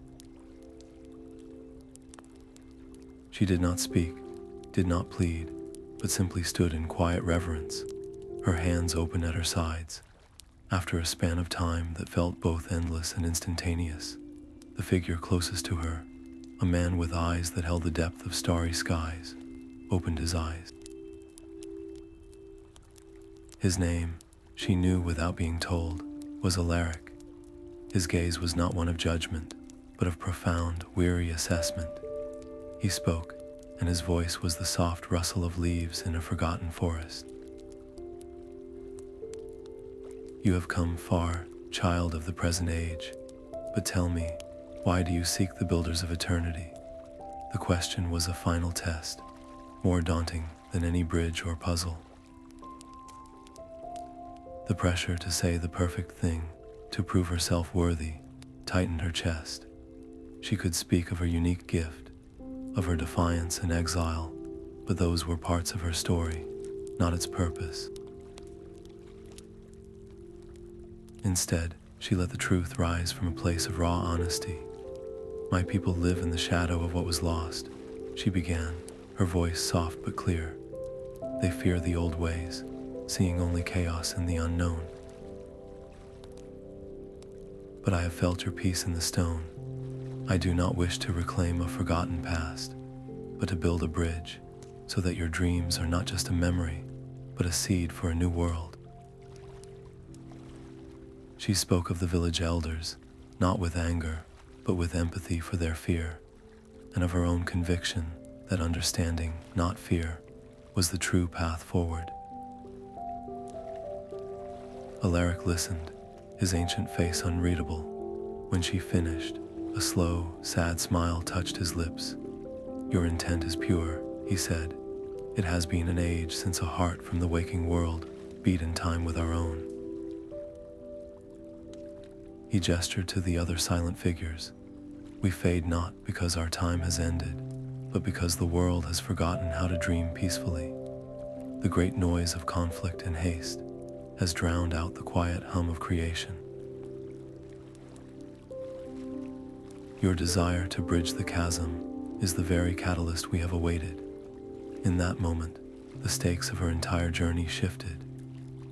She did not speak, did not plead, but simply stood in quiet reverence, her hands open at her sides. After a span of time that felt both endless and instantaneous, the figure closest to her, a man with eyes that held the depth of starry skies, opened his eyes. His name, she knew without being told, was Alaric. His gaze was not one of judgment, but of profound, weary assessment. He spoke, and his voice was the soft rustle of leaves in a forgotten forest. You have come far, child of the present age, but tell me, why do you seek the builders of eternity? The question was a final test, more daunting than any bridge or puzzle. The pressure to say the perfect thing, to prove herself worthy, tightened her chest. She could speak of her unique gift, of her defiance and exile, but those were parts of her story, not its purpose. Instead, she let the truth rise from a place of raw honesty. My people live in the shadow of what was lost, she began, her voice soft but clear. They fear the old ways, seeing only chaos in the unknown. But I have felt your peace in the stone. I do not wish to reclaim a forgotten past, but to build a bridge, so that your dreams are not just a memory, but a seed for a new world. She spoke of the village elders, not with anger, but with empathy for their fear, and of her own conviction that understanding, not fear, was the true path forward. Alaric listened, his ancient face unreadable. When she finished, a slow, sad smile touched his lips. Your intent is pure, he said. It has been an age since a heart from the waking world beat in time with our own. He gestured to the other silent figures. We fade not because our time has ended, but because the world has forgotten how to dream peacefully. The great noise of conflict and haste has drowned out the quiet hum of creation. Your desire to bridge the chasm is the very catalyst we have awaited. In that moment, the stakes of her entire journey shifted.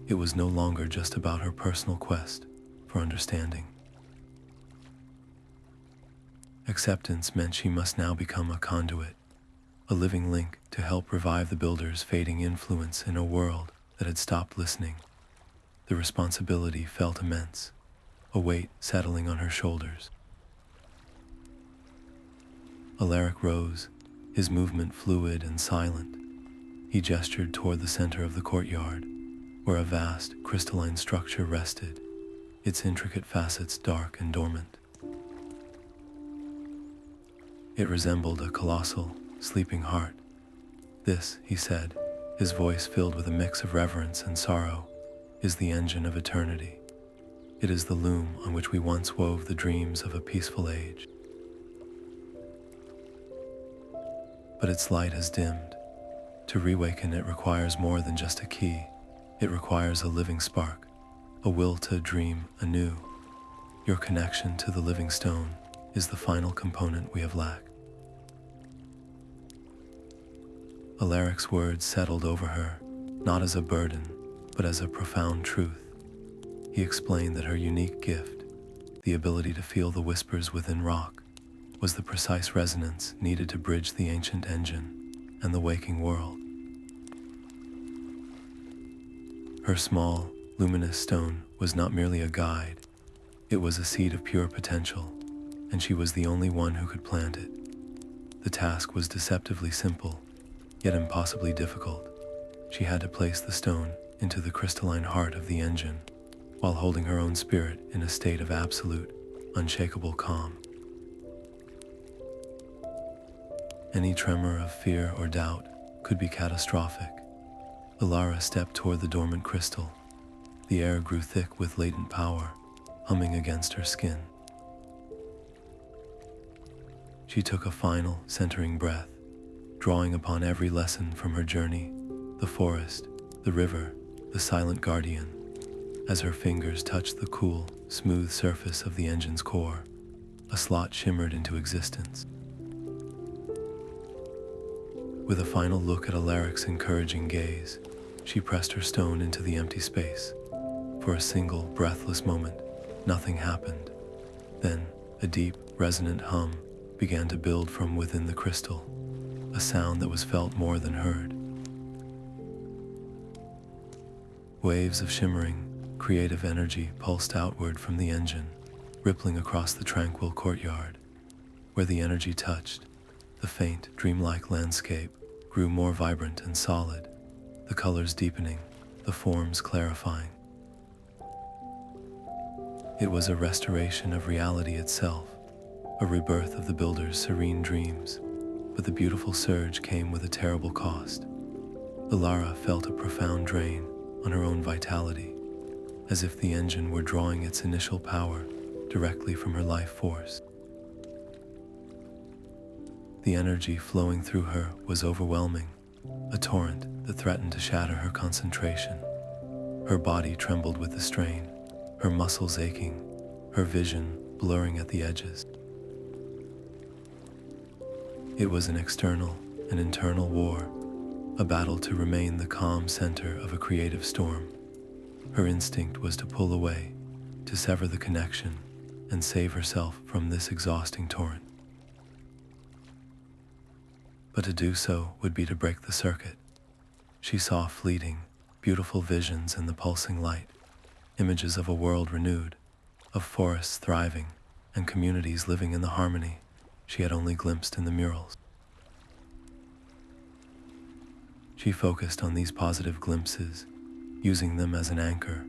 It was no longer just about her personal quest for understanding. Acceptance meant she must now become a conduit, a living link to help revive the builder's fading influence in a world that had stopped listening. The responsibility felt immense, a weight settling on her shoulders. Alaric rose, his movement fluid and silent. He gestured toward the center of the courtyard, where a vast, crystalline structure rested, its intricate facets dark and dormant. It resembled a colossal, sleeping heart. This, he said, his voice filled with a mix of reverence and sorrow, is the engine of eternity. It is the loom on which we once wove the dreams of a peaceful age. But its light has dimmed. To reawaken it requires more than just a key. It requires a living spark, a will to dream anew. Your connection to the living stone is the final component we have lacked. Alaric's words settled over her, not as a burden, but as a profound truth. He explained that her unique gift, the ability to feel the whispers within rock, was the precise resonance needed to bridge the ancient engine and the waking world. Her small, luminous stone was not merely a guide, it was a seed of pure potential, and she was the only one who could plant it. The task was deceptively simple, yet impossibly difficult. She had to place the stone into the crystalline heart of the engine, while holding her own spirit in a state of absolute, unshakable calm. Any tremor of fear or doubt could be catastrophic. Alara stepped toward the dormant crystal. The air grew thick with latent power, humming against her skin. She took a final, centering breath, drawing upon every lesson from her journey, the forest, the river, the silent guardian. As her fingers touched the cool, smooth surface of the engine's core, a slot shimmered into existence. With a final look at Alaric's encouraging gaze, she pressed her stone into the empty space. For a single, breathless moment, nothing happened. Then, a deep, resonant hum began to build from within the crystal, a sound that was felt more than heard. Waves of shimmering, creative energy pulsed outward from the engine, rippling across the tranquil courtyard. Where the energy touched, the faint, dreamlike landscape grew more vibrant and solid, the colors deepening, the forms clarifying. It was a restoration of reality itself, a rebirth of the builder's serene dreams, but the beautiful surge came with a terrible cost. Alara felt a profound drain on her own vitality, as if the engine were drawing its initial power directly from her life force. The energy flowing through her was overwhelming, a torrent that threatened to shatter her concentration. Her body trembled with the strain, her muscles aching, her vision blurring at the edges. It was an external and internal war, a battle to remain the calm center of a creative storm. Her instinct was to pull away, to sever the connection, and save herself from this exhausting torrent. But to do so would be to break the circuit. She saw fleeting, beautiful visions in the pulsing light, images of a world renewed, of forests thriving, and communities living in the harmony she had only glimpsed in the murals. She focused on these positive glimpses, using them as an anchor.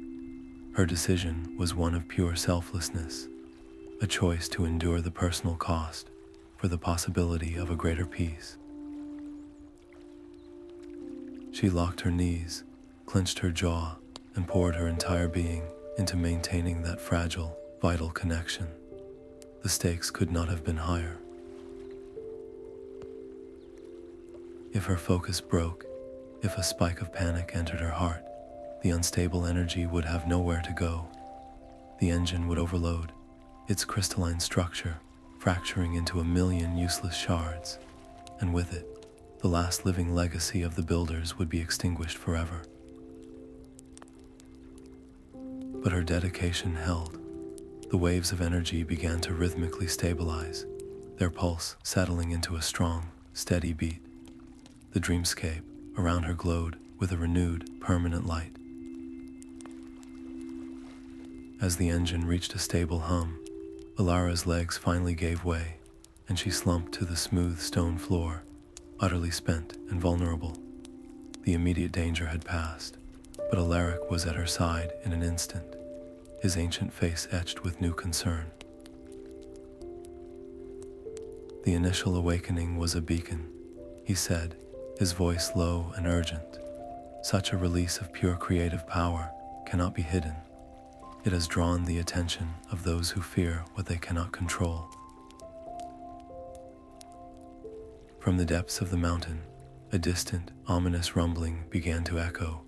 Her decision was one of pure selflessness, a choice to endure the personal cost for the possibility of a greater peace. She locked her knees, clenched her jaw, and poured her entire being into maintaining that fragile, vital connection. The stakes could not have been higher. If her focus broke, if a spike of panic entered her heart, the unstable energy would have nowhere to go. The engine would overload, its crystalline structure fracturing into a million useless shards, and with it, the last living legacy of the builders would be extinguished forever. But her dedication held. The waves of energy began to rhythmically stabilize, their pulse settling into a strong, steady beat. The dreamscape around her glowed with a renewed, permanent light. As the engine reached a stable hum, Alara's legs finally gave way, and she slumped to the smooth stone floor, utterly spent and vulnerable. The immediate danger had passed, but Alaric was at her side in an instant, his ancient face etched with new concern. The initial awakening was a beacon, he said, his voice low and urgent. Such a release of pure creative power cannot be hidden. It has drawn the attention of those who fear what they cannot control. From the depths of the mountain, a distant, ominous rumbling began to echo,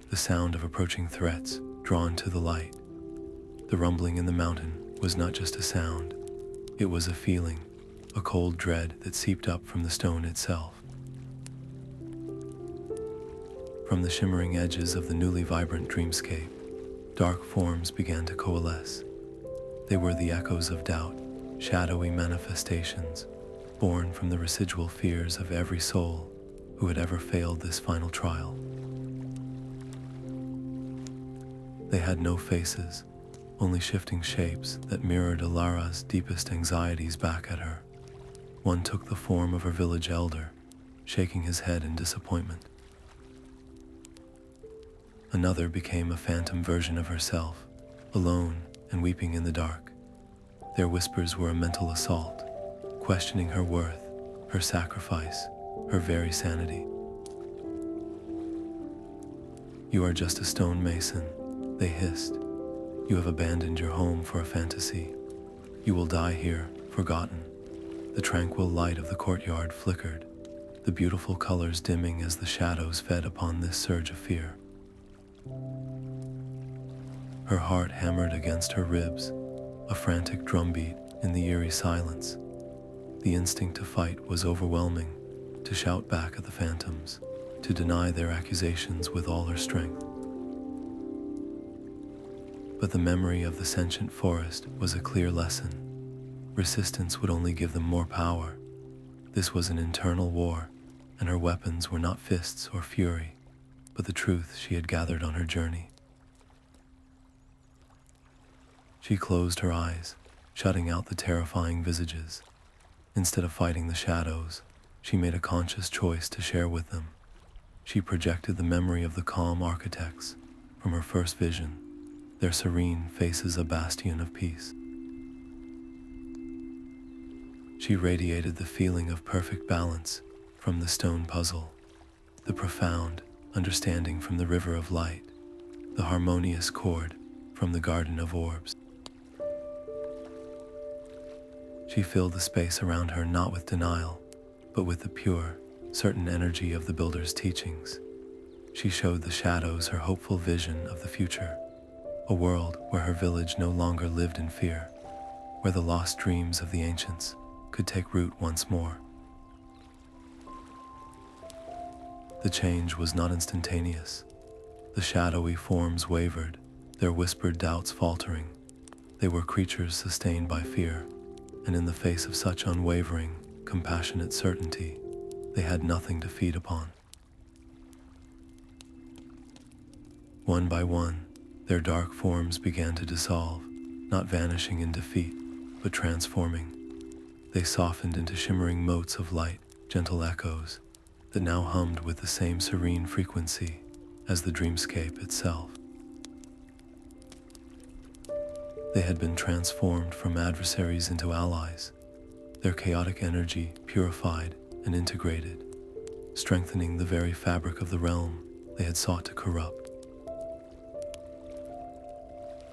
the sound of approaching threats drawn to the light. The rumbling in the mountain was not just a sound, it was a feeling, a cold dread that seeped up from the stone itself. From the shimmering edges of the newly vibrant dreamscape, dark forms began to coalesce. They were the echoes of doubt, shadowy manifestations, born from the residual fears of every soul who had ever failed this final trial. They had no faces, only shifting shapes that mirrored Alara's deepest anxieties back at her. One took the form of her village elder, shaking his head in disappointment. Another became a phantom version of herself, alone and weeping in the dark. Their whispers were a mental assault, questioning her worth, her sacrifice, her very sanity. "You are just a stonemason," they hissed. "You have abandoned your home for a fantasy. You will die here, forgotten." The tranquil light of the courtyard flickered, the beautiful colors dimming as the shadows fed upon this surge of fear. Her heart hammered against her ribs, a frantic drumbeat in the eerie silence. The instinct to fight was overwhelming, to shout back at the phantoms, to deny their accusations with all her strength. But the memory of the sentient forest was a clear lesson. Resistance would only give them more power. This was an internal war, and her weapons were not fists or fury, but the truth she had gathered on her journey. She closed her eyes, shutting out the terrifying visages. Instead of fighting the shadows, she made a conscious choice to share with them. She projected the memory of the calm architects from her first vision, their serene faces a bastion of peace. She radiated the feeling of perfect balance from the stone puzzle, the profound understanding from the river of light, the harmonious chord from the garden of orbs. She filled the space around her not with denial, but with the pure, certain energy of the builder's teachings. She showed the shadows her hopeful vision of the future, a world where her village no longer lived in fear, where the lost dreams of the ancients could take root once more. The change was not instantaneous. The shadowy forms wavered, their whispered doubts faltering. They were creatures sustained by fear, and in the face of such unwavering, compassionate certainty, they had nothing to feed upon. One by one, their dark forms began to dissolve, not vanishing in defeat, but transforming. They softened into shimmering motes of light, gentle echoes, that now hummed with the same serene frequency as the dreamscape itself. They had been transformed from adversaries into allies, their chaotic energy purified and integrated, strengthening the very fabric of the realm they had sought to corrupt.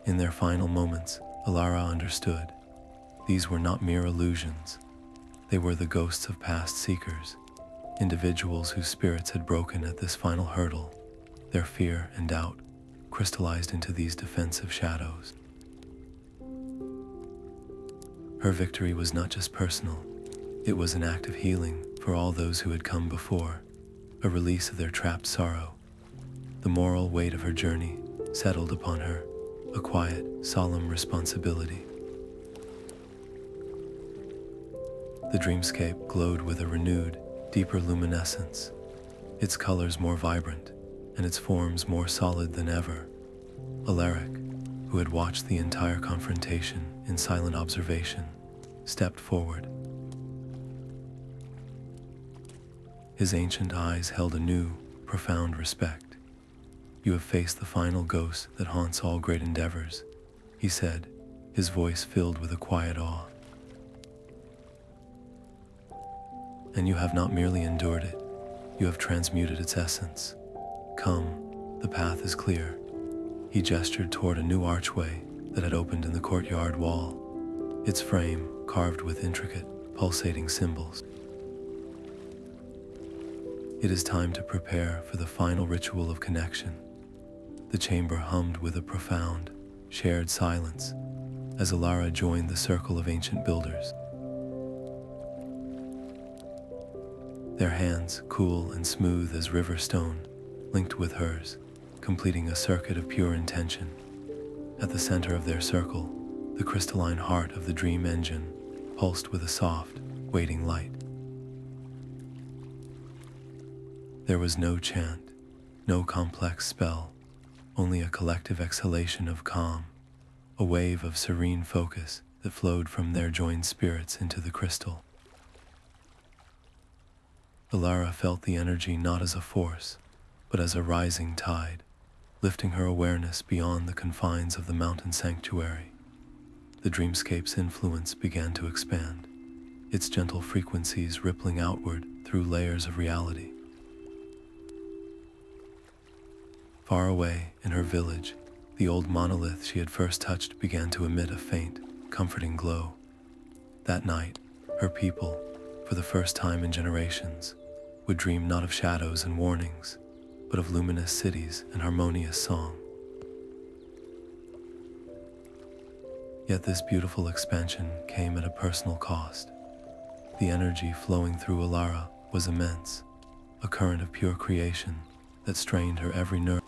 In their final moments, Alara understood. These were not mere illusions. They were the ghosts of past seekers, individuals whose spirits had broken at this final hurdle, their fear and doubt crystallized into these defensive shadows. Her victory was not just personal, it was an act of healing for all those who had come before, a release of their trapped sorrow. The moral weight of her journey settled upon her, a quiet, solemn responsibility. The dreamscape glowed with a renewed, deeper luminescence, its colors more vibrant and its forms more solid than ever. Alaric, who had watched the entire confrontation in silent observation, stepped forward. His ancient eyes held a new, profound respect. "You have faced the final ghost that haunts all great endeavors," he said, his voice filled with a quiet awe. "And you have not merely endured it, you have transmuted its essence. Come, the path is clear." He gestured toward a new archway that had opened in the courtyard wall, its frame carved with intricate, pulsating symbols. "It is time to prepare for the final ritual of connection." The chamber hummed with a profound, shared silence as Alara joined the circle of ancient builders. Their hands, cool and smooth as river stone, linked with hers, completing a circuit of pure intention. At the center of their circle, the crystalline heart of the dream engine pulsed with a soft, waiting light. There was no chant, no complex spell, only a collective exhalation of calm, a wave of serene focus that flowed from their joined spirits into the crystal. Alara felt the energy not as a force, but as a rising tide, lifting her awareness beyond the confines of the mountain sanctuary. The dreamscape's influence began to expand. its gentle frequencies rippling outward through layers of reality. Far away in her village, the old monolith she had first touched began to emit a faint, comforting glow. That night, her people, for the first time in generations, would dream not of shadows and warnings, but of luminous cities and harmonious song. Yet this beautiful expansion came at a personal cost. The energy flowing through Alara was immense, a current of pure creation that strained her every nerve.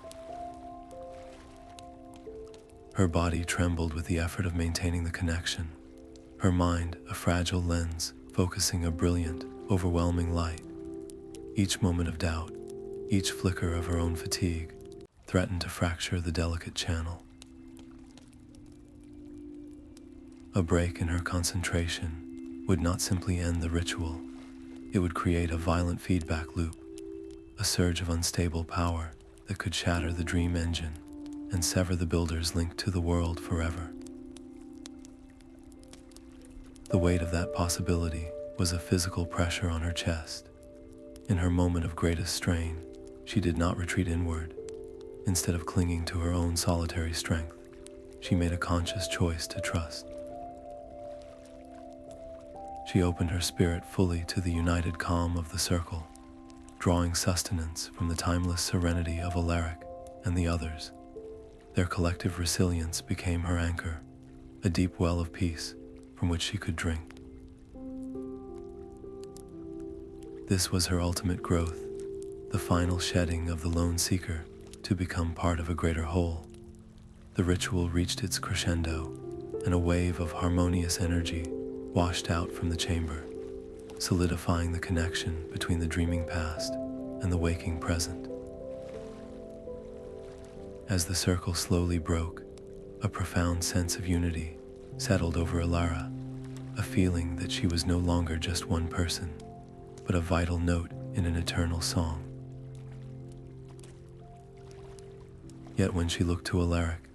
Her body trembled with the effort of maintaining the connection, her mind a fragile lens focusing a brilliant, overwhelming light. Each moment of doubt, each flicker of her own fatigue, threatened to fracture the delicate channel. A break in her concentration would not simply end the ritual, it would create a violent feedback loop, a surge of unstable power that could shatter the dream engine and sever the builder's link to the world forever. The weight of that possibility was a physical pressure on her chest. In her moment of greatest strain, she did not retreat inward. Instead of clinging to her own solitary strength, she made a conscious choice to trust. She opened her spirit fully to the united calm of the circle, drawing sustenance from the timeless serenity of Alaric and the others. Their collective resilience became her anchor, a deep well of peace from which she could drink. This was her ultimate growth, the final shedding of the lone seeker to become part of a greater whole. The ritual reached its crescendo, and a wave of harmonious energy washed out from the chamber, solidifying the connection between the dreaming past and the waking present. As the circle slowly broke, a profound sense of unity settled over Alara, a feeling that she was no longer just one person, but a vital note in an eternal song. Yet when she looked to Alaric,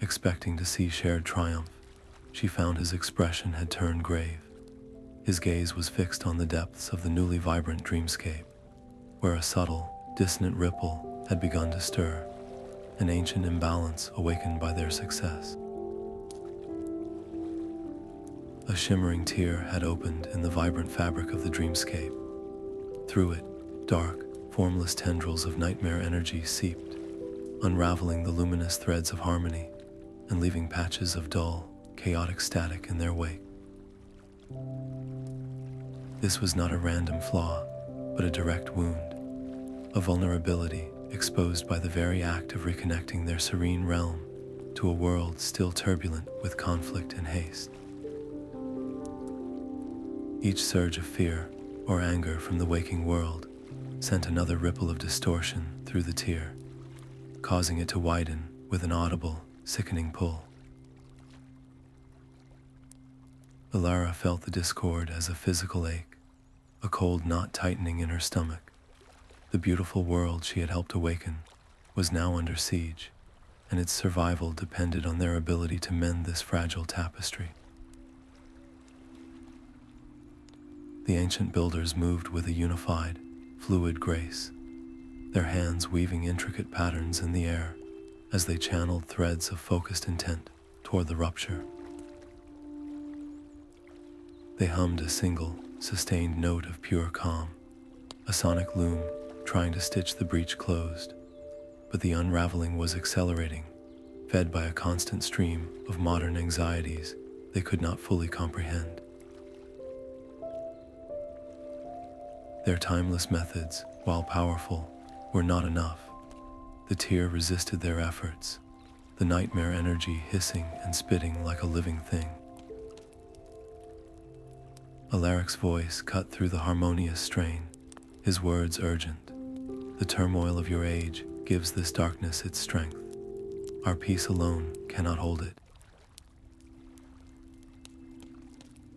expecting to see shared triumph, she found his expression had turned grave. His gaze was fixed on the depths of the newly vibrant dreamscape, where a subtle, dissonant ripple had begun to stir, an ancient imbalance awakened by their success. A shimmering tear had opened in the vibrant fabric of the dreamscape. Through it, dark, formless tendrils of nightmare energy seeped, unraveling the luminous threads of harmony and leaving patches of dull, chaotic static in their wake. This was not a random flaw, but a direct wound, a vulnerability exposed by the very act of reconnecting their serene realm to a world still turbulent with conflict and haste. Each surge of fear or anger from the waking world sent another ripple of distortion through the tear, causing it to widen with an audible, sickening pull. Alara felt the discord as a physical ache, a cold knot tightening in her stomach. The beautiful world she had helped awaken was now under siege, and its survival depended on their ability to mend this fragile tapestry. The ancient builders moved with a unified, fluid grace, their hands weaving intricate patterns in the air as they channeled threads of focused intent toward the rupture. They hummed a single, sustained note of pure calm, a sonic loom trying to stitch the breach closed, but the unraveling was accelerating, fed by a constant stream of modern anxieties they could not fully comprehend. Their timeless methods, while powerful, were not enough. The tear resisted their efforts, the nightmare energy hissing and spitting like a living thing. Alaric's voice cut through the harmonious strain, his words urgent. The turmoil of your age gives this darkness its strength. Our peace alone cannot hold it.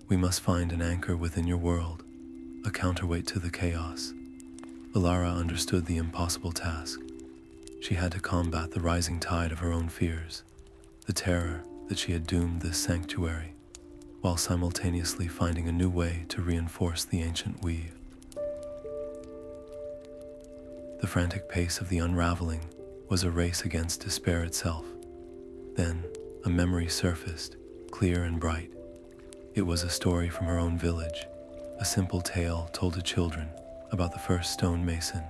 We must find an anchor within your world, a counterweight to the chaos. Alara understood the impossible task. She had to combat the rising tide of her own fears, the terror that she had doomed this sanctuary, while simultaneously finding a new way to reinforce the ancient weave. The frantic pace of the unraveling was a race against despair itself. Then, a memory surfaced, clear and bright. It was a story from her own village, a simple tale told to children about the first stonemason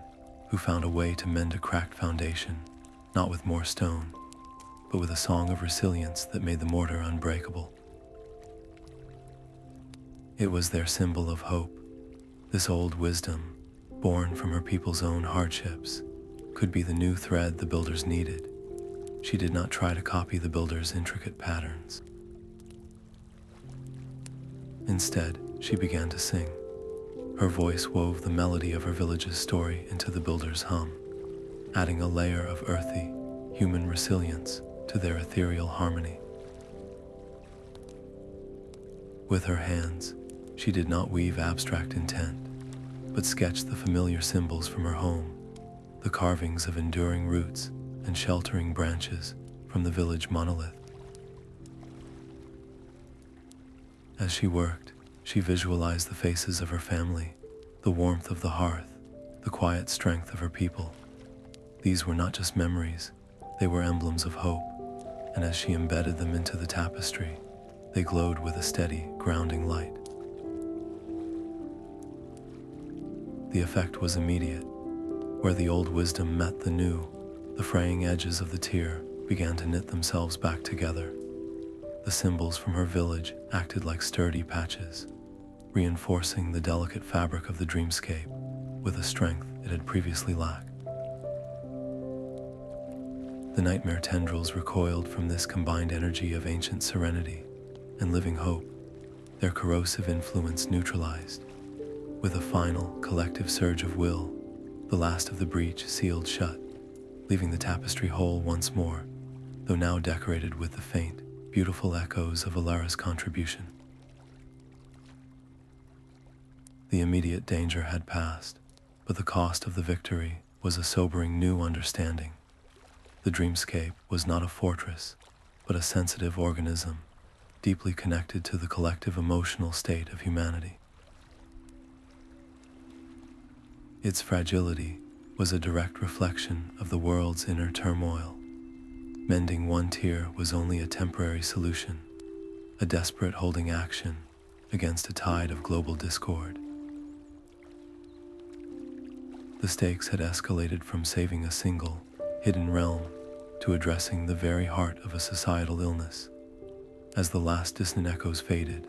who found a way to mend a cracked foundation, not with more stone, but with a song of resilience that made the mortar unbreakable. It was their symbol of hope. This old wisdom, born from her people's own hardships, could be the new thread the builders needed. She did not try to copy the builders' intricate patterns. Instead, she began to sing. Her voice wove the melody of her village's story into the builder's hum, adding a layer of earthy, human resilience to their ethereal harmony. With her hands, she did not weave abstract intent, but sketched the familiar symbols from her home, the carvings of enduring roots and sheltering branches from the village monolith. As she worked, she visualized the faces of her family, the warmth of the hearth, the quiet strength of her people. These were not just memories, they were emblems of hope, and as she embedded them into the tapestry, they glowed with a steady, grounding light. The effect was immediate. Where the old wisdom met the new, the fraying edges of the tier began to knit themselves back together. The symbols from her village acted like sturdy patches, reinforcing the delicate fabric of the dreamscape with a strength it had previously lacked. The nightmare tendrils recoiled from this combined energy of ancient serenity and living hope, their corrosive influence neutralized. With a final, collective surge of will, the last of the breach sealed shut, leaving the tapestry whole once more, though now decorated with the faint, beautiful echoes of Alara's contribution. The immediate danger had passed, but the cost of the victory was a sobering new understanding. The dreamscape was not a fortress, but a sensitive organism, deeply connected to the collective emotional state of humanity. Its fragility was a direct reflection of the world's inner turmoil. Mending one tier was only a temporary solution, a desperate holding action against a tide of global discord. The stakes had escalated from saving a single, hidden realm to addressing the very heart of a societal illness. As the last dissonant echoes faded,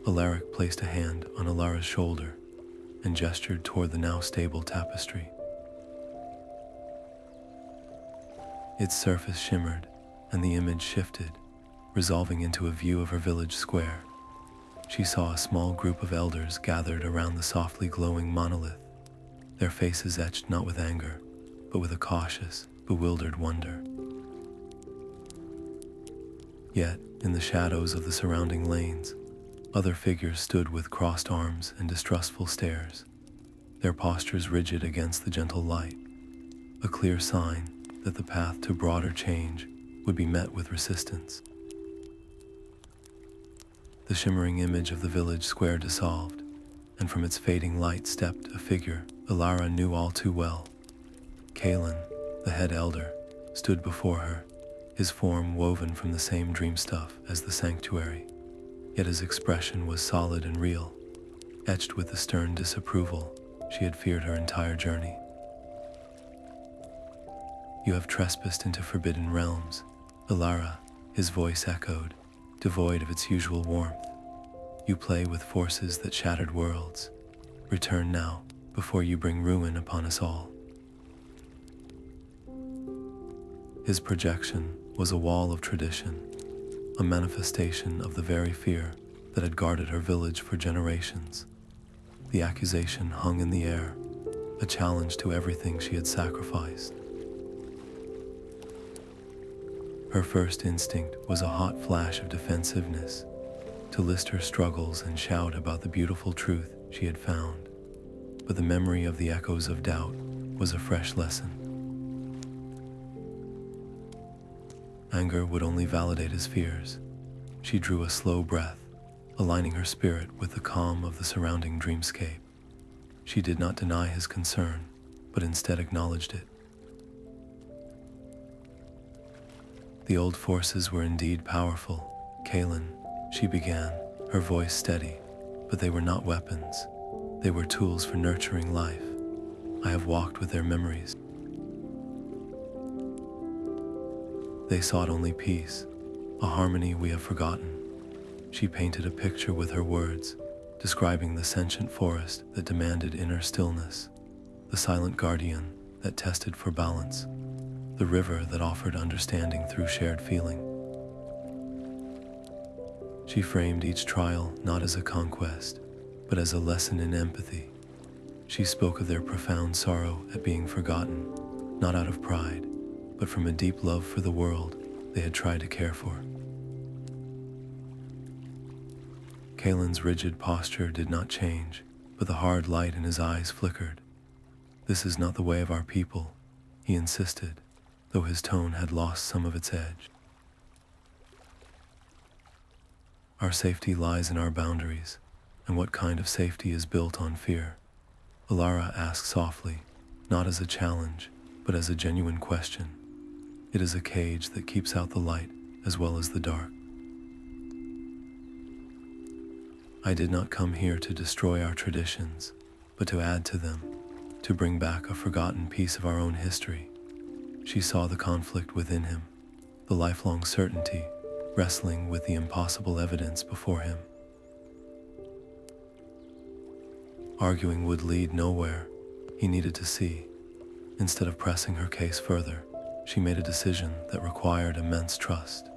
Alaric placed a hand on Alara's shoulder and gestured toward the now stable tapestry. Its surface shimmered, and the image shifted, resolving into a view of her village square. She saw a small group of elders gathered around the softly glowing monolith, their faces etched not with anger, but with a cautious, bewildered wonder. Yet, in the shadows of the surrounding lanes, other figures stood with crossed arms and distrustful stares, their postures rigid against the gentle light, a clear sign that the path to broader change would be met with resistance. The shimmering image of the village square dissolved, and from its fading light stepped a figure Alara knew all too well. Kalen, the head elder, stood before her, his form woven from the same dream stuff as the sanctuary, yet his expression was solid and real, etched with the stern disapproval she had feared her entire journey. "You have trespassed into forbidden realms, Alara," his voice echoed, devoid of its usual warmth. "You play with forces that shattered worlds. Return now, before you bring ruin upon us all." His projection was a wall of tradition, a manifestation of the very fear that had guarded her village for generations. The accusation hung in the air, a challenge to everything she had sacrificed. Her first instinct was a hot flash of defensiveness, to list her struggles and shout about the beautiful truth she had found. But the memory of the echoes of doubt was a fresh lesson. Anger would only validate his fears. She drew a slow breath, aligning her spirit with the calm of the surrounding dreamscape. She did not deny his concern, but instead acknowledged it. The old forces were indeed powerful. Kaelin, she began, her voice steady, but they were not weapons. They were tools for nurturing life. I have walked with their memories. They sought only peace, a harmony we have forgotten. She painted a picture with her words, describing the sentient forest that demanded inner stillness, the silent guardian that tested for balance, the river that offered understanding through shared feeling. She framed each trial not as a conquest, but as a lesson in empathy. She spoke of their profound sorrow at being forgotten, not out of pride, but from a deep love for the world they had tried to care for. Kaelin's rigid posture did not change, but the hard light in his eyes flickered. "This is not the way of our people," he insisted, though his tone had lost some of its edge. "Our safety lies in our boundaries, and what kind of safety is built on fear?" Alara asked softly, not as a challenge, but as a genuine question. It is a cage that keeps out the light as well as the dark. I did not come here to destroy our traditions, but to add to them, to bring back a forgotten piece of our own history. She saw the conflict within him, the lifelong certainty, wrestling with the impossible evidence before him. Arguing would lead nowhere. He needed to see. Instead of pressing her case further, she made a decision that required immense trust.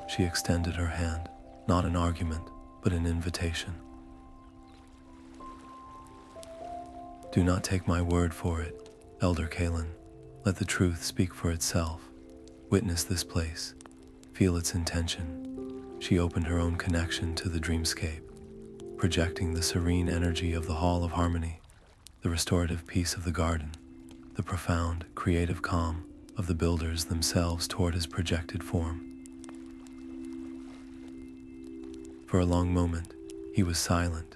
She extended her hand, not an argument, but an invitation. "Do not take my word for it, Elder Kaelin. Let the truth speak for itself. Witness this place. Feel its intention." She opened her own connection to the dreamscape, projecting the serene energy of the Hall of Harmony, the restorative peace of the garden, the profound, creative calm of the builders themselves toward his projected form. For a long moment, he was silent,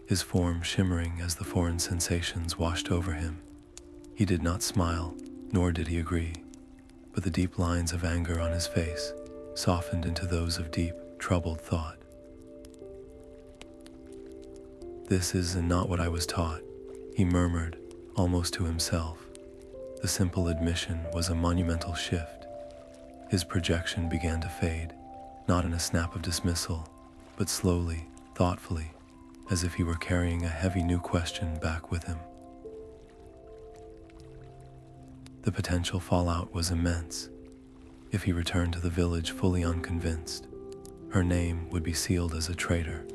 his form shimmering as the foreign sensations washed over him. He did not smile, nor did he agree, but the deep lines of anger on his face softened into those of deep, troubled thought. "This is not what I was taught," he murmured, almost to himself. The simple admission was a monumental shift. His projection began to fade, not in a snap of dismissal, but slowly, thoughtfully, as if he were carrying a heavy new question back with him. The potential fallout was immense. If he returned to the village fully unconvinced, her name would be sealed as a traitor,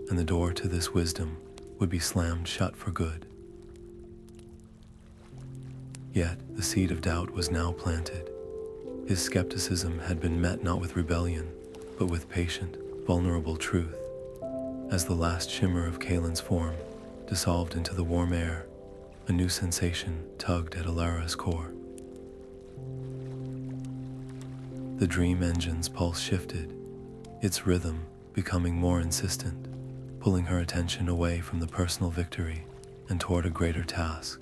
and the door to this wisdom would be slammed shut for good. Yet the seed of doubt was now planted. His skepticism had been met not with rebellion, but with patient, vulnerable truth. As the last shimmer of Kaelin's form dissolved into the warm air, a new sensation tugged at Alara's core. The dream engine's pulse shifted, its rhythm becoming more insistent, pulling her attention away from the personal victory and toward a greater task.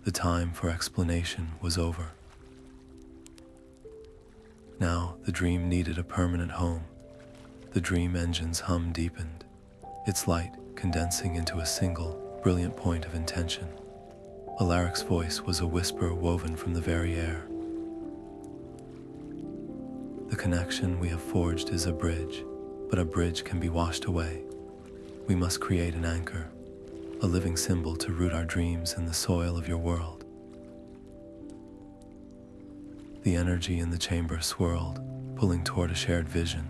The time for explanation was over. Now the dream needed a permanent home. The dream engine's hum deepened, its light condensing into a single, brilliant point of intention. Alaric's voice was a whisper woven from the very air. "The connection we have forged is a bridge, but a bridge can be washed away. We must create an anchor, a living symbol to root our dreams in the soil of your world." The energy in the chamber swirled, pulling toward a shared vision.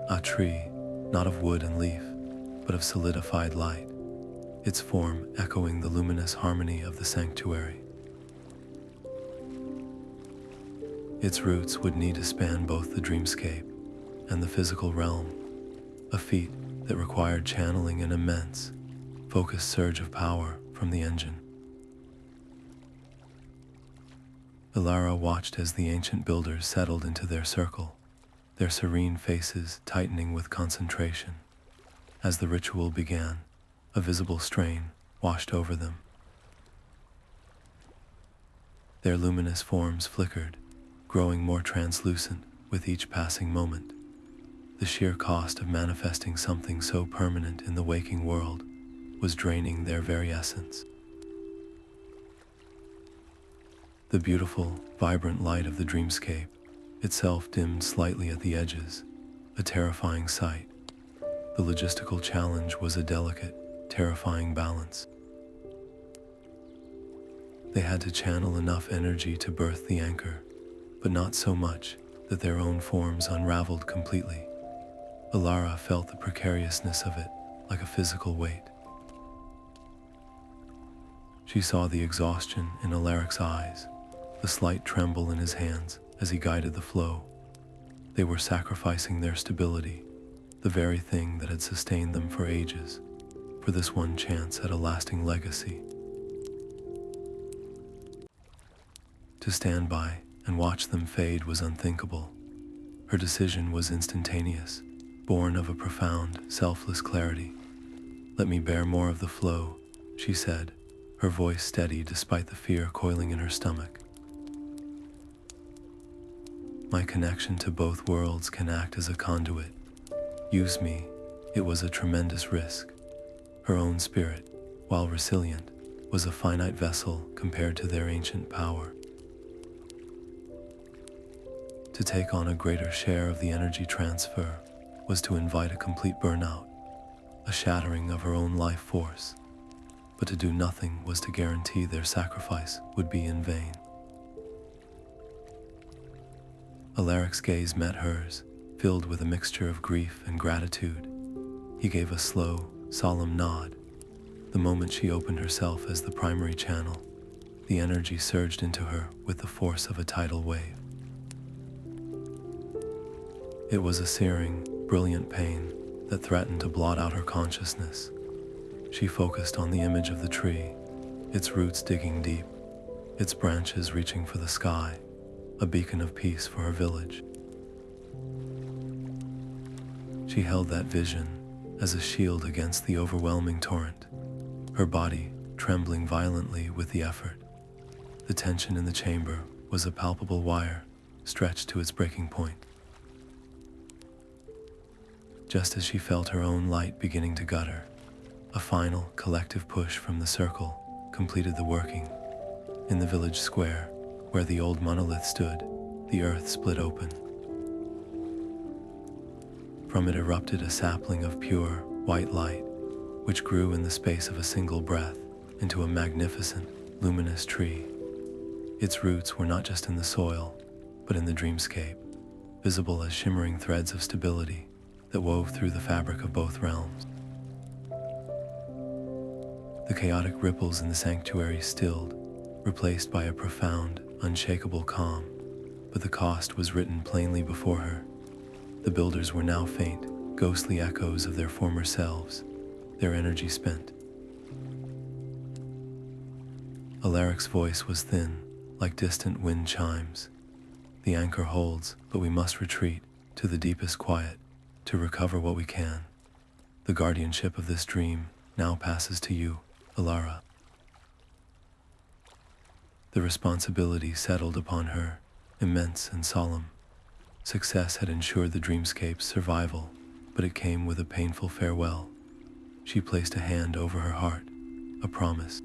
A tree, not of wood and leaf, but of solidified light, its form echoing the luminous harmony of the sanctuary. Its roots would need to span both the dreamscape and the physical realm, a feat that required channeling an immense, focused surge of power from the engine. Alara watched as the ancient builders settled into their circle, their serene faces tightening with concentration. As the ritual began, a visible strain washed over them. Their luminous forms flickered, growing more translucent with each passing moment. The sheer cost of manifesting something so permanent in the waking world was draining their very essence. The beautiful, vibrant light of the dreamscape itself dimmed slightly at the edges, a terrifying sight. The logistical challenge was a delicate, terrifying balance. They had to channel enough energy to birth the anchor, but not so much that their own forms unraveled completely. Alara felt the precariousness of it like a physical weight. She saw the exhaustion in Alaric's eyes, the slight tremble in his hands as he guided the flow. They were sacrificing their stability, the very thing that had sustained them for ages, for this one chance at a lasting legacy. To stand by and watch them fade was unthinkable. Her decision was instantaneous, born of a profound, selfless clarity. "Let me bear more of the flow," she said, her voice steady despite the fear coiling in her stomach. "My connection to both worlds can act as a conduit. Use me." It was a tremendous risk. Her own spirit, while resilient, was a finite vessel compared to their ancient power. To take on a greater share of the energy transfer was to invite a complete burnout, a shattering of her own life force. But to do nothing was to guarantee their sacrifice would be in vain. Alaric's gaze met hers, filled with a mixture of grief and gratitude. He gave a slow, solemn nod. The moment she opened herself as the primary channel, the energy surged into her with the force of a tidal wave. It was a searing, brilliant pain that threatened to blot out her consciousness. She focused on the image of the tree, its roots digging deep, its branches reaching for the sky, a beacon of peace for her village. She held that vision as a shield against the overwhelming torrent, her body trembling violently with the effort. The tension in the chamber was a palpable wire stretched to its breaking point. Just as she felt her own light beginning to gutter, a final, collective push from the circle completed the working. In the village square, where the old monolith stood, the earth split open. From it erupted a sapling of pure, white light, which grew in the space of a single breath into a magnificent, luminous tree. Its roots were not just in the soil, but in the dreamscape, visible as shimmering threads of stability that wove through the fabric of both realms. The chaotic ripples in the sanctuary stilled, replaced by a profound, unshakable calm, but the cost was written plainly before her. The builders were now faint, ghostly echoes of their former selves, their energy spent. Alaric's voice was thin, like distant wind chimes. "The anchor holds, but we must retreat to the deepest quiet to recover what we can. The guardianship of this dream now passes to you, Alara." The responsibility settled upon her, immense and solemn. Success had ensured the dreamscape's survival, but it came with a painful farewell. She placed a hand over her heart, a promise.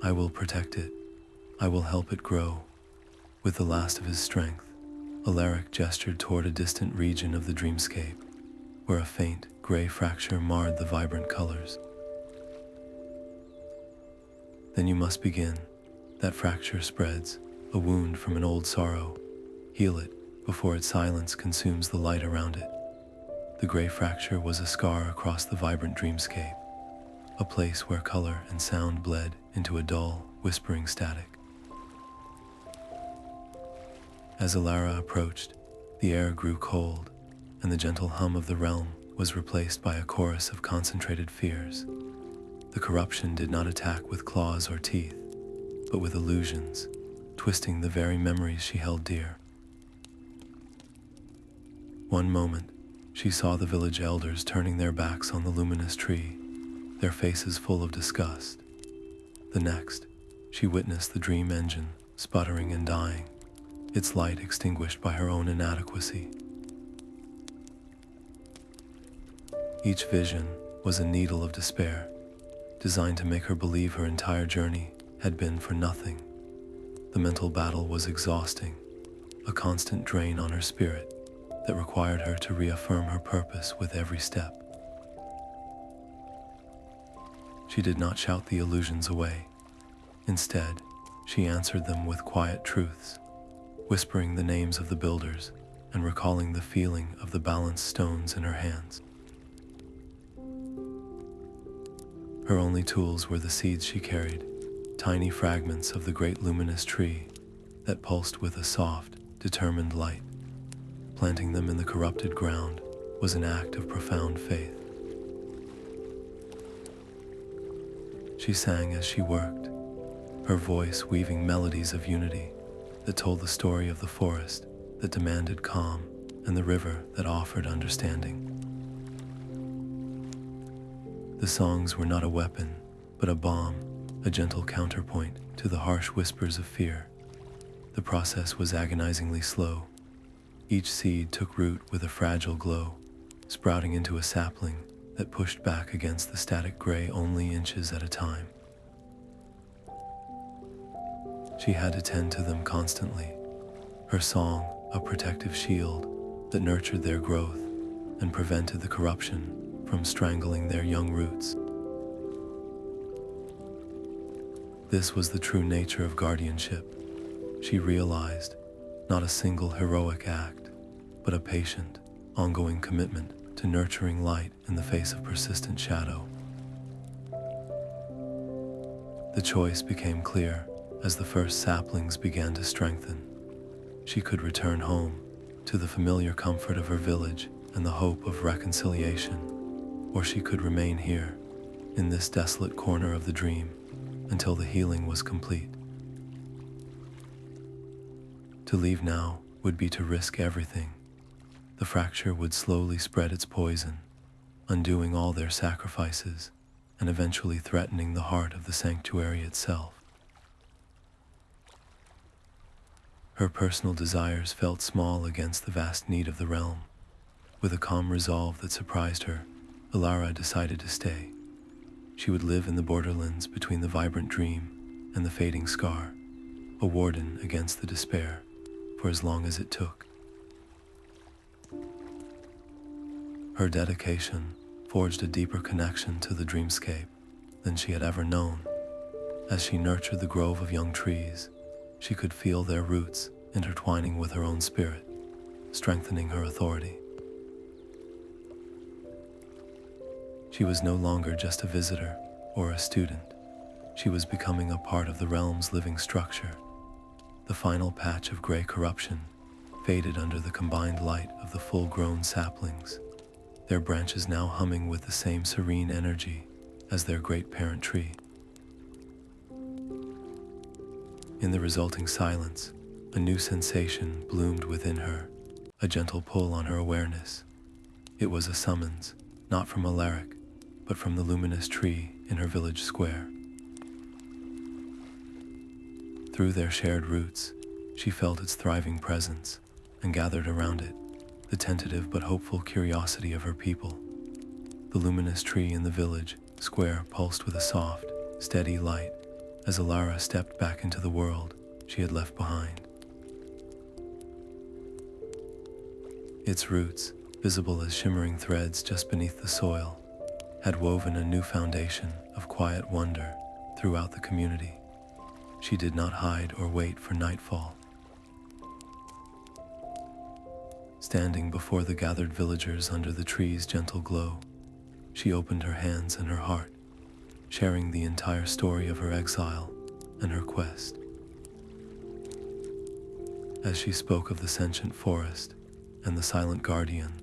"I will protect it. I will help it grow." With the last of his strength, Alaric gestured toward a distant region of the dreamscape, where a faint, gray fracture marred the vibrant colors. "Then you must begin. That fracture spreads, a wound from an old sorrow. Heal it before its silence consumes the light around it." The gray fracture was a scar across the vibrant dreamscape, a place where color and sound bled into a dull, whispering static. As Alara approached, the air grew cold, and the gentle hum of the realm was replaced by a chorus of concentrated fears. The corruption did not attack with claws or teeth, but with illusions, twisting the very memories she held dear. One moment, She saw the village elders turning their backs on the luminous tree, their faces full of disgust. The next, she witnessed the dream engine sputtering and dying, its light extinguished by her own inadequacy. Each vision was a needle of despair, designed to make her believe her entire journey had been for nothing. The mental battle was exhausting, a constant drain on her spirit that required her to reaffirm her purpose with every step. She did not shout the illusions away. Instead, she answered them with quiet truths, whispering the names of the builders and recalling the feeling of the balanced stones in her hands. Her only tools were the seeds she carried, tiny fragments of the great luminous tree that pulsed with a soft, determined light. Planting them in the corrupted ground was an act of profound faith. She sang as she worked, her voice weaving melodies of unity that told the story of the forest that demanded calm and the river that offered understanding. The songs were not a weapon, but a balm, a gentle counterpoint to the harsh whispers of fear. The process was agonizingly slow. Each seed took root with a fragile glow, sprouting into a sapling that pushed back against the static gray only inches at a time. She had to tend to them constantly, her song a protective shield that nurtured their growth and prevented the corruption from strangling their young roots. This was the true nature of guardianship. She realized, not a single heroic act, but a patient, ongoing commitment to nurturing light in the face of persistent shadow. The choice became clear as the first saplings began to strengthen. She could return home, to the familiar comfort of her village and the hope of reconciliation, or she could remain here, in this desolate corner of the dream, until the healing was complete. To leave now would be to risk everything. The fracture would slowly spread its poison, undoing all their sacrifices and eventually threatening the heart of the sanctuary itself. Her personal desires felt small against the vast need of the realm. With a calm resolve that surprised her, Ilara decided to stay. She would live in the borderlands between the vibrant dream and the fading scar, a warden against the despair, for as long as it took. Her dedication forged a deeper connection to the dreamscape than she had ever known. As she nurtured the grove of young trees, she could feel their roots intertwining with her own spirit, strengthening her authority. She was no longer just a visitor or a student. She was becoming a part of the realm's living structure. The final patch of gray corruption faded under the combined light of the full-grown saplings, their branches now humming with the same serene energy as their great parent tree. In the resulting silence, a new sensation bloomed within her, a gentle pull on her awareness. It was a summons, not from Alaric, but from the luminous tree in her village square. Through their shared roots, she felt its thriving presence and gathered around it the tentative but hopeful curiosity of her people. The luminous tree in the village square pulsed with a soft, steady light as Ilara stepped back into the world she had left behind. Its roots, visible as shimmering threads just beneath the soil, had woven a new foundation of quiet wonder throughout the community. She did not hide or wait for nightfall. Standing before the gathered villagers under the tree's gentle glow, she opened her hands and her heart, sharing the entire story of her exile and her quest. As she spoke of the sentient forest and the silent guardian,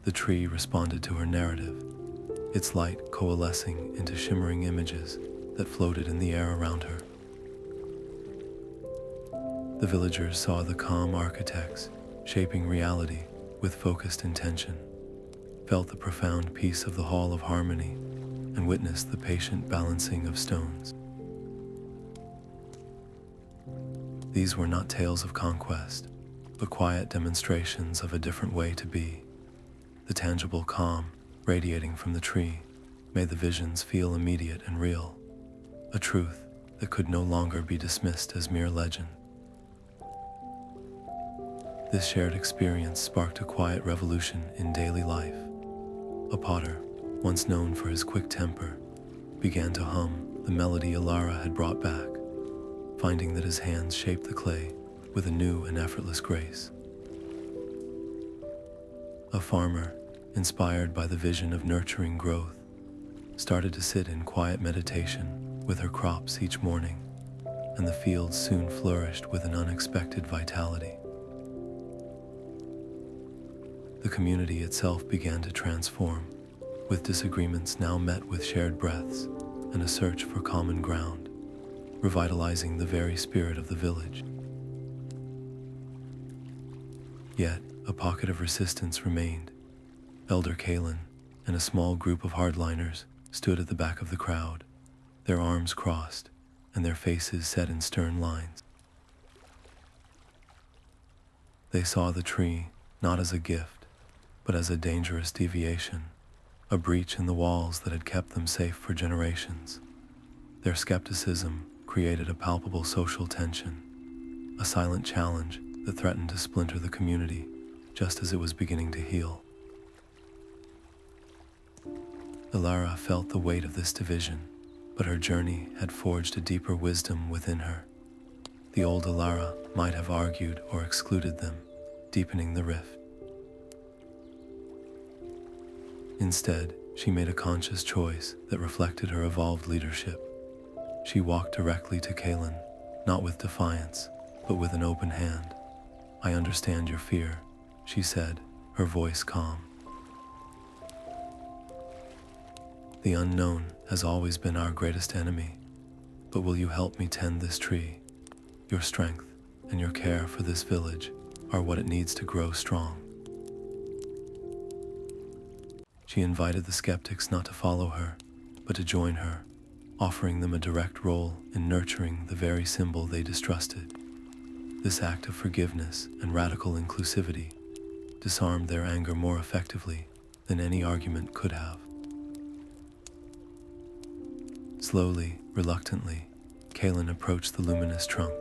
the tree responded to her narrative, its light coalescing into shimmering images that floated in the air around her. The villagers saw the calm architects shaping reality with focused intention, felt the profound peace of the Hall of Harmony, and witnessed the patient balancing of stones. These were not tales of conquest, but quiet demonstrations of a different way to be. The tangible calm radiating from the tree made the visions feel immediate and real, a truth that could no longer be dismissed as mere legend. This shared experience sparked a quiet revolution in daily life. A potter, once known for his quick temper, began to hum the melody Alara had brought back, finding that his hands shaped the clay with a new and effortless grace. A farmer, inspired by the vision of nurturing growth, started to sit in quiet meditation with her crops each morning, and the fields soon flourished with an unexpected vitality. The community itself began to transform, with disagreements now met with shared breaths and a search for common ground, revitalizing the very spirit of the village. Yet, a pocket of resistance remained. Elder Kalen and a small group of hardliners stood at the back of the crowd, their arms crossed and their faces set in stern lines. They saw the tree not as a gift, but as a dangerous deviation, a breach in the walls that had kept them safe for generations. Their skepticism created a palpable social tension, a silent challenge that threatened to splinter the community just as it was beginning to heal. Alara felt the weight of this division, but her journey had forged a deeper wisdom within her. The old Alara might have argued or excluded them, deepening the rift. Instead, she made a conscious choice that reflected her evolved leadership. She walked directly to Kalen, not with defiance, but with an open hand. "I understand your fear," she said, her voice calm. "The unknown has always been our greatest enemy, but will you help me tend this tree? Your strength and your care for this village are what it needs to grow strong." She invited the skeptics not to follow her, but to join her, offering them a direct role in nurturing the very symbol they distrusted. This act of forgiveness and radical inclusivity disarmed their anger more effectively than any argument could have. Slowly, reluctantly, Kalen approached the luminous trunk.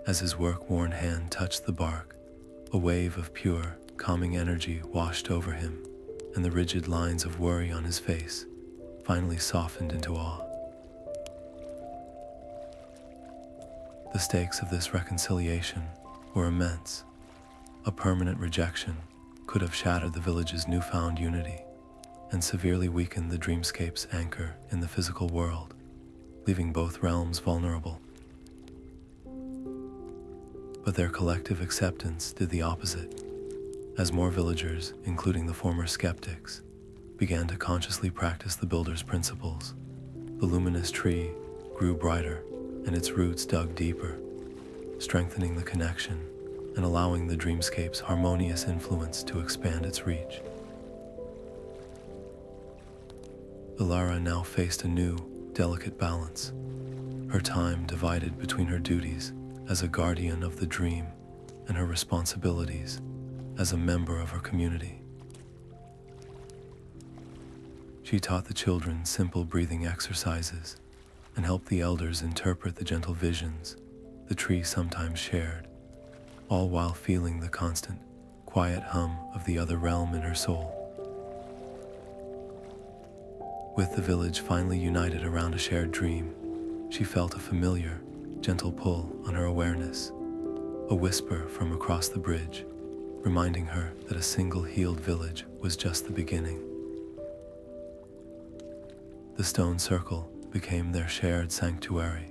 As his work-worn hand touched the bark, a wave of pure, calming energy washed over him, and the rigid lines of worry on his face finally softened into awe. The stakes of this reconciliation were immense. A permanent rejection could have shattered the village's newfound unity and severely weakened the Dreamscape's anchor in the physical world, leaving both realms vulnerable. But their collective acceptance did the opposite. As more villagers, including the former skeptics, began to consciously practice the builder's principles, the luminous tree grew brighter and its roots dug deeper, strengthening the connection and allowing the Dreamscape's harmonious influence to expand its reach. Alara now faced a new, delicate balance, her time divided between her duties as a guardian of the dream and her responsibilities as a member of her community. She taught the children simple breathing exercises and helped the elders interpret the gentle visions the tree sometimes shared, all while feeling the constant, quiet hum of the other realm in her soul. With the village finally united around a shared dream, she felt a familiar, gentle pull on her awareness, a whisper from across the bridge, reminding her that a single healed village was just the beginning. The stone circle became their shared sanctuary,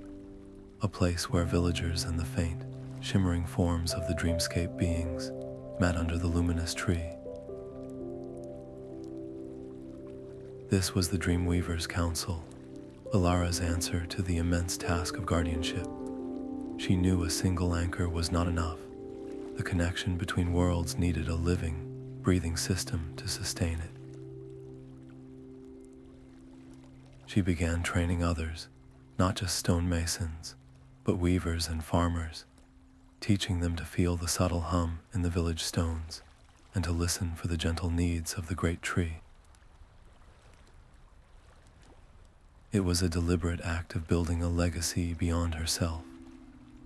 a place where villagers and the faint, shimmering forms of the Dreamscape beings met under the luminous tree. This was the Dreamweaver's Council, Alara's answer to the immense task of guardianship. She knew a single anchor was not enough. The connection between worlds needed a living, breathing system to sustain it. She began training others, not just stonemasons, but weavers and farmers, teaching them to feel the subtle hum in the village stones and to listen for the gentle needs of the great tree. It was a deliberate act of building a legacy beyond herself,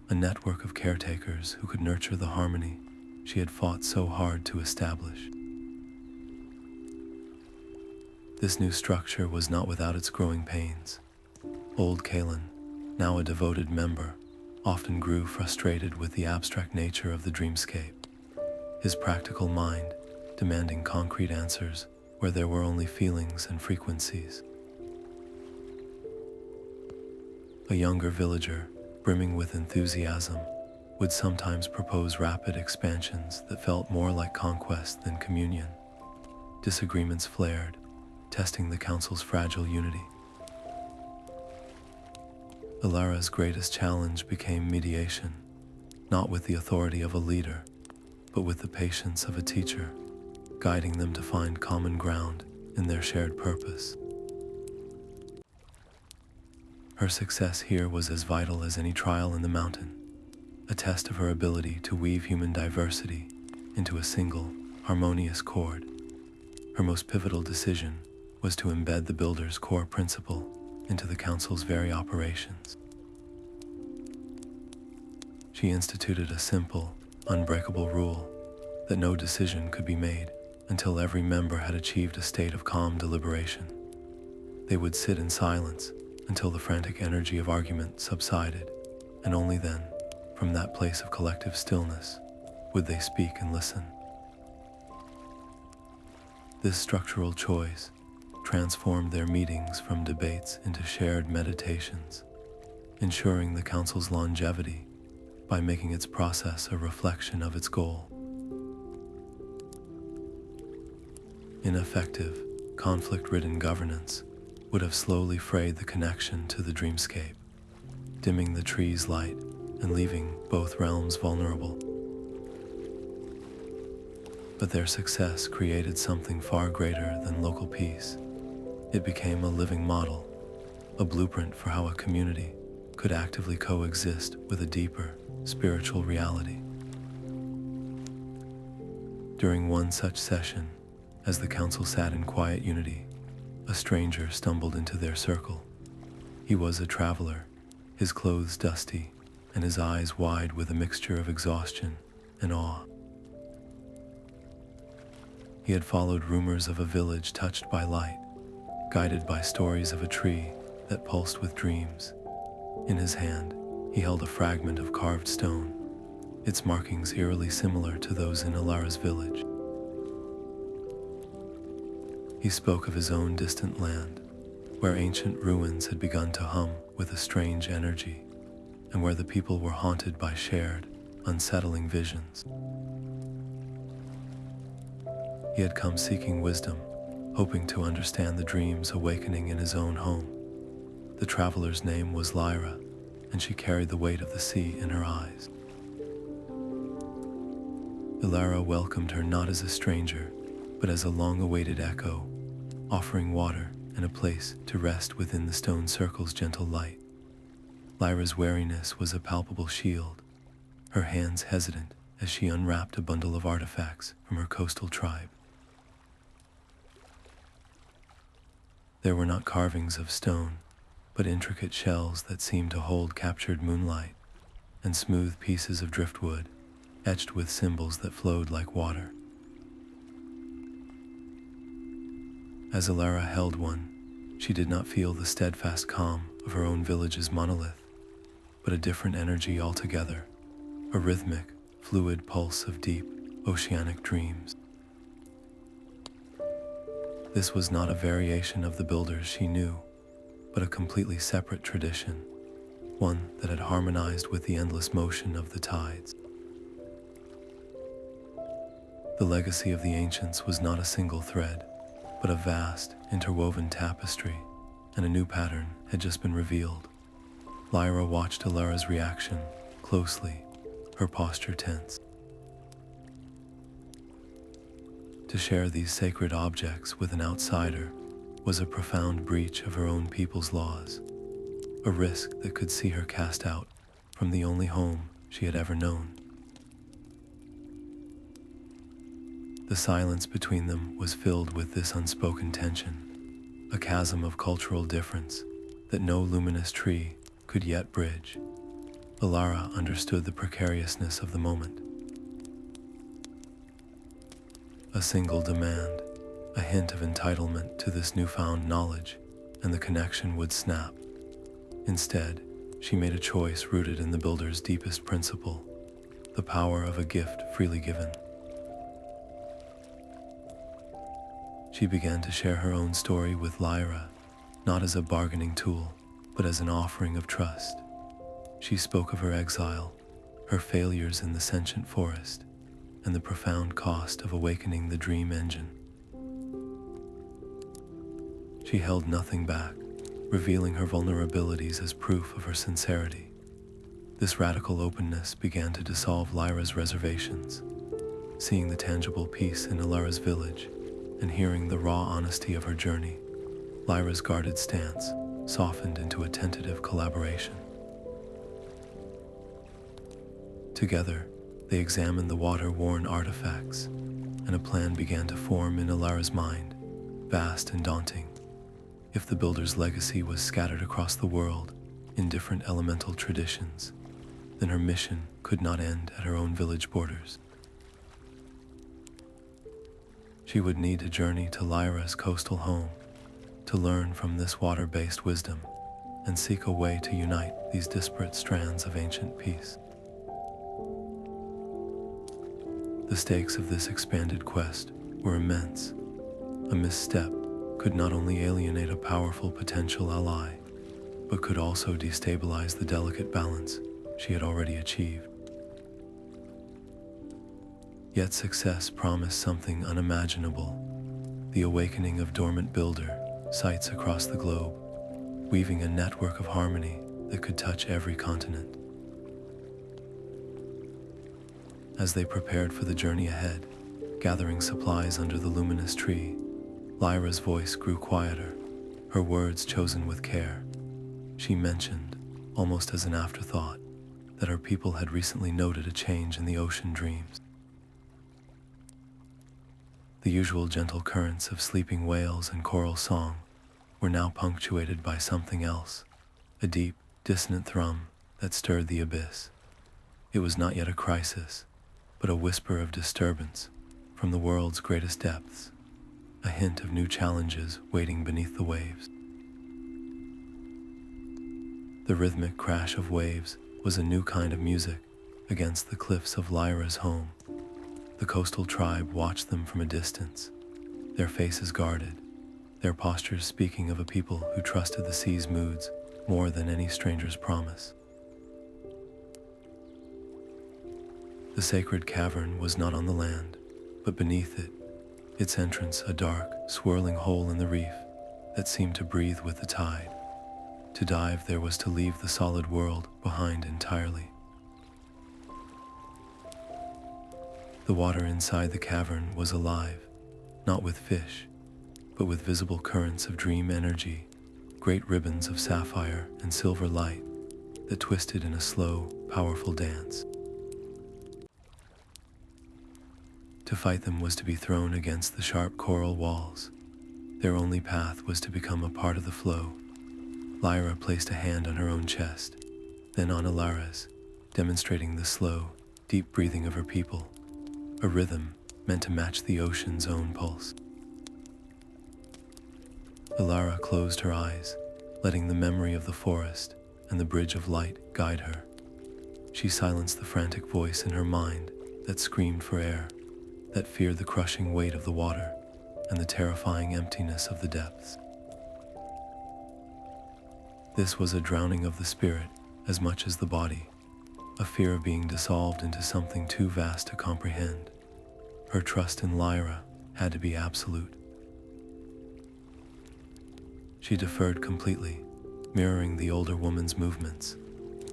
a network of caretakers who could nurture the harmony she had fought so hard to establish. This new structure was not without its growing pains. Old Kalen, now a devoted member, often grew frustrated with the abstract nature of the dreamscape, his practical mind demanding concrete answers where there were only feelings and frequencies. A younger villager, brimming with enthusiasm, would sometimes propose rapid expansions that felt more like conquest than communion. Disagreements flared, testing the council's fragile unity. Ilara's greatest challenge became mediation, not with the authority of a leader, but with the patience of a teacher, guiding them to find common ground in their shared purpose. Her success here was as vital as any trial in the mountain, a test of her ability to weave human diversity into a single, harmonious chord. Her most pivotal decision was to embed the builder's core principle into the council's very operations. She instituted a simple, unbreakable rule that no decision could be made until every member had achieved a state of calm deliberation. They would sit in silence until the frantic energy of argument subsided, and only then, from that place of collective stillness, would they speak and listen. This structural choice transformed their meetings from debates into shared meditations, ensuring the council's longevity by making its process a reflection of its goal. Ineffective, conflict-ridden governance would have slowly frayed the connection to the dreamscape, dimming the tree's light and leaving both realms vulnerable. But their success created something far greater than local peace. It became a living model, a blueprint for how a community could actively coexist with a deeper, spiritual reality. During one such session, as the council sat in quiet unity, a stranger stumbled into their circle. He was a traveler, his clothes dusty, and his eyes wide with a mixture of exhaustion and awe. He had followed rumors of a village touched by light, guided by stories of a tree that pulsed with dreams. In his hand, he held a fragment of carved stone, its markings eerily similar to those in Ilara's village. He spoke of his own distant land, where ancient ruins had begun to hum with a strange energy, and where the people were haunted by shared, unsettling visions. He had come seeking wisdom, hoping to understand the dreams awakening in his own home. The traveler's name was Lyra, and she carried the weight of the sea in her eyes. Ilara welcomed her not as a stranger, but as a long-awaited echo, offering water and a place to rest within the stone circle's gentle light. Lyra's wariness was a palpable shield, her hands hesitant as she unwrapped a bundle of artifacts from her coastal tribe. There were not carvings of stone, but intricate shells that seemed to hold captured moonlight, and smooth pieces of driftwood, etched with symbols that flowed like water. As Ilara held one, she did not feel the steadfast calm of her own village's monolith, but a different energy altogether, a rhythmic, fluid pulse of deep, oceanic dreams. This was not a variation of the builders she knew, but a completely separate tradition, one that had harmonized with the endless motion of the tides. The legacy of the ancients was not a single thread, but a vast, interwoven tapestry, and a new pattern had just been revealed. Lyra watched Ilara's reaction closely, her posture tense. To share these sacred objects with an outsider was a profound breach of her own people's laws, a risk that could see her cast out from the only home she had ever known. The silence between them was filled with this unspoken tension, a chasm of cultural difference that no luminous tree could yet bridge. Alara understood the precariousness of the moment. A single demand, a hint of entitlement to this newfound knowledge, and the connection would snap. Instead, she made a choice rooted in the builder's deepest principle, the power of a gift freely given. She began to share her own story with Lyra, not as a bargaining tool, but as an offering of trust. She spoke of her exile, her failures in the Sentient forest, and the profound cost of awakening the dream engine. She held nothing back, revealing her vulnerabilities as proof of her sincerity. This radical openness began to dissolve Lyra's reservations. Seeing the tangible peace in Alara's village, and hearing the raw honesty of her journey, Lyra's guarded stance softened into a tentative collaboration. Together, they examined the water-worn artifacts, and a plan began to form in Alara's mind, vast and daunting. If the builder's legacy was scattered across the world in different elemental traditions, then her mission could not end at her own village borders. She would need to journey to Lyra's coastal home to learn from this water-based wisdom and seek a way to unite these disparate strands of ancient peace. The stakes of this expanded quest were immense. A misstep could not only alienate a powerful potential ally, but could also destabilize the delicate balance she had already achieved. Yet success promised something unimaginable, the awakening of dormant builder sites across the globe, weaving a network of harmony that could touch every continent. As they prepared for the journey ahead, gathering supplies under the luminous tree, Lyra's voice grew quieter, her words chosen with care. She mentioned, almost as an afterthought, that her people had recently noted a change in the ocean dreams. The usual gentle currents of sleeping whales and choral song were now punctuated by something else, a deep, dissonant thrum that stirred the abyss. It was not yet a crisis, but a whisper of disturbance from the world's greatest depths, a hint of new challenges waiting beneath the waves. The rhythmic crash of waves was a new kind of music against the cliffs of Lyra's home. The coastal tribe watched them from a distance, their faces guarded, their postures speaking of a people who trusted the sea's moods more than any stranger's promise. The sacred cavern was not on the land, but beneath it, its entrance a dark, swirling hole in the reef that seemed to breathe with the tide. To dive there was to leave the solid world behind entirely. The water inside the cavern was alive, not with fish, but with visible currents of dream energy, great ribbons of sapphire and silver light that twisted in a slow, powerful dance. To fight them was to be thrown against the sharp coral walls. Their only path was to become a part of the flow. Lyra placed a hand on her own chest, then on Alara's, demonstrating the slow, deep breathing of her people, a rhythm meant to match the ocean's own pulse. Alara closed her eyes, letting the memory of the forest and the bridge of light guide her. She silenced the frantic voice in her mind that screamed for air, that feared the crushing weight of the water and the terrifying emptiness of the depths. This was a drowning of the spirit as much as the body, a fear of being dissolved into something too vast to comprehend. Her trust in Lyra had to be absolute. She deferred completely, mirroring the older woman's movements,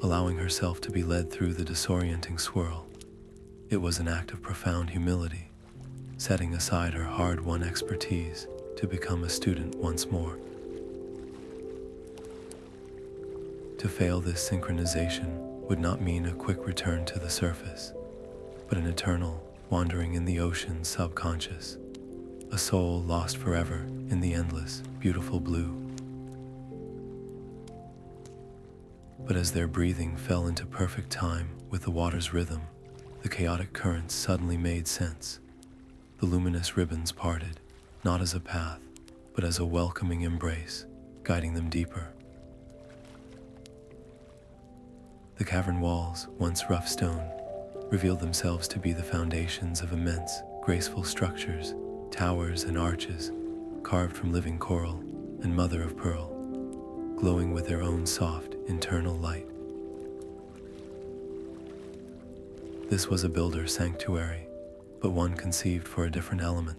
allowing herself to be led through the disorienting swirl. It was an act of profound humility, setting aside her hard-won expertise to to become a student once more. To fail this synchronization would not mean a quick return to the surface, but an eternal wandering in the ocean's subconscious, a soul lost forever in the endless, beautiful blue. But as their breathing fell into perfect time with the water's rhythm, the chaotic currents suddenly made sense. The luminous ribbons parted, not as a path, but as a welcoming embrace, guiding them deeper. The cavern walls, once rough stone, revealed themselves to be the foundations of immense, graceful structures, towers and arches, carved from living coral and mother of pearl, glowing with their own soft, internal light. This was a builder's sanctuary, but one conceived for a different element,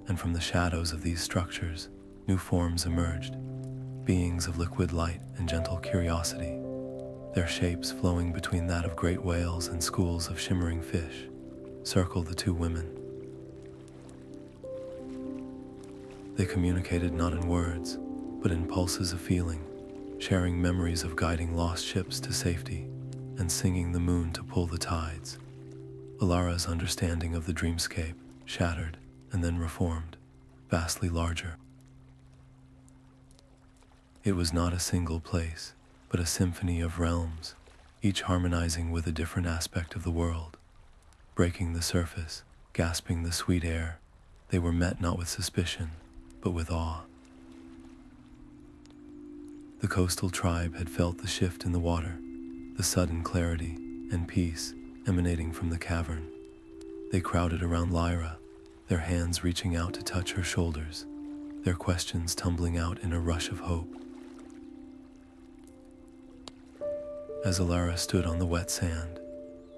and from the shadows of these structures, new forms emerged, beings of liquid light and gentle curiosity, their shapes flowing between that of great whales and schools of shimmering fish, circled the two women. They communicated not in words, but in pulses of feeling, sharing memories of guiding lost ships to safety and singing the moon to pull the tides. Alara's understanding of the dreamscape shattered and then reformed, vastly larger. It was not a single place, but a symphony of realms, each harmonizing with a different aspect of the world. Breaking the surface, gasping the sweet air, they were met not with suspicion, but with awe. The coastal tribe had felt the shift in the water, the sudden clarity and peace emanating from the cavern. They crowded around Lyra, their hands reaching out to touch her shoulders, their questions tumbling out in a rush of hope. As Alara stood on the wet sand,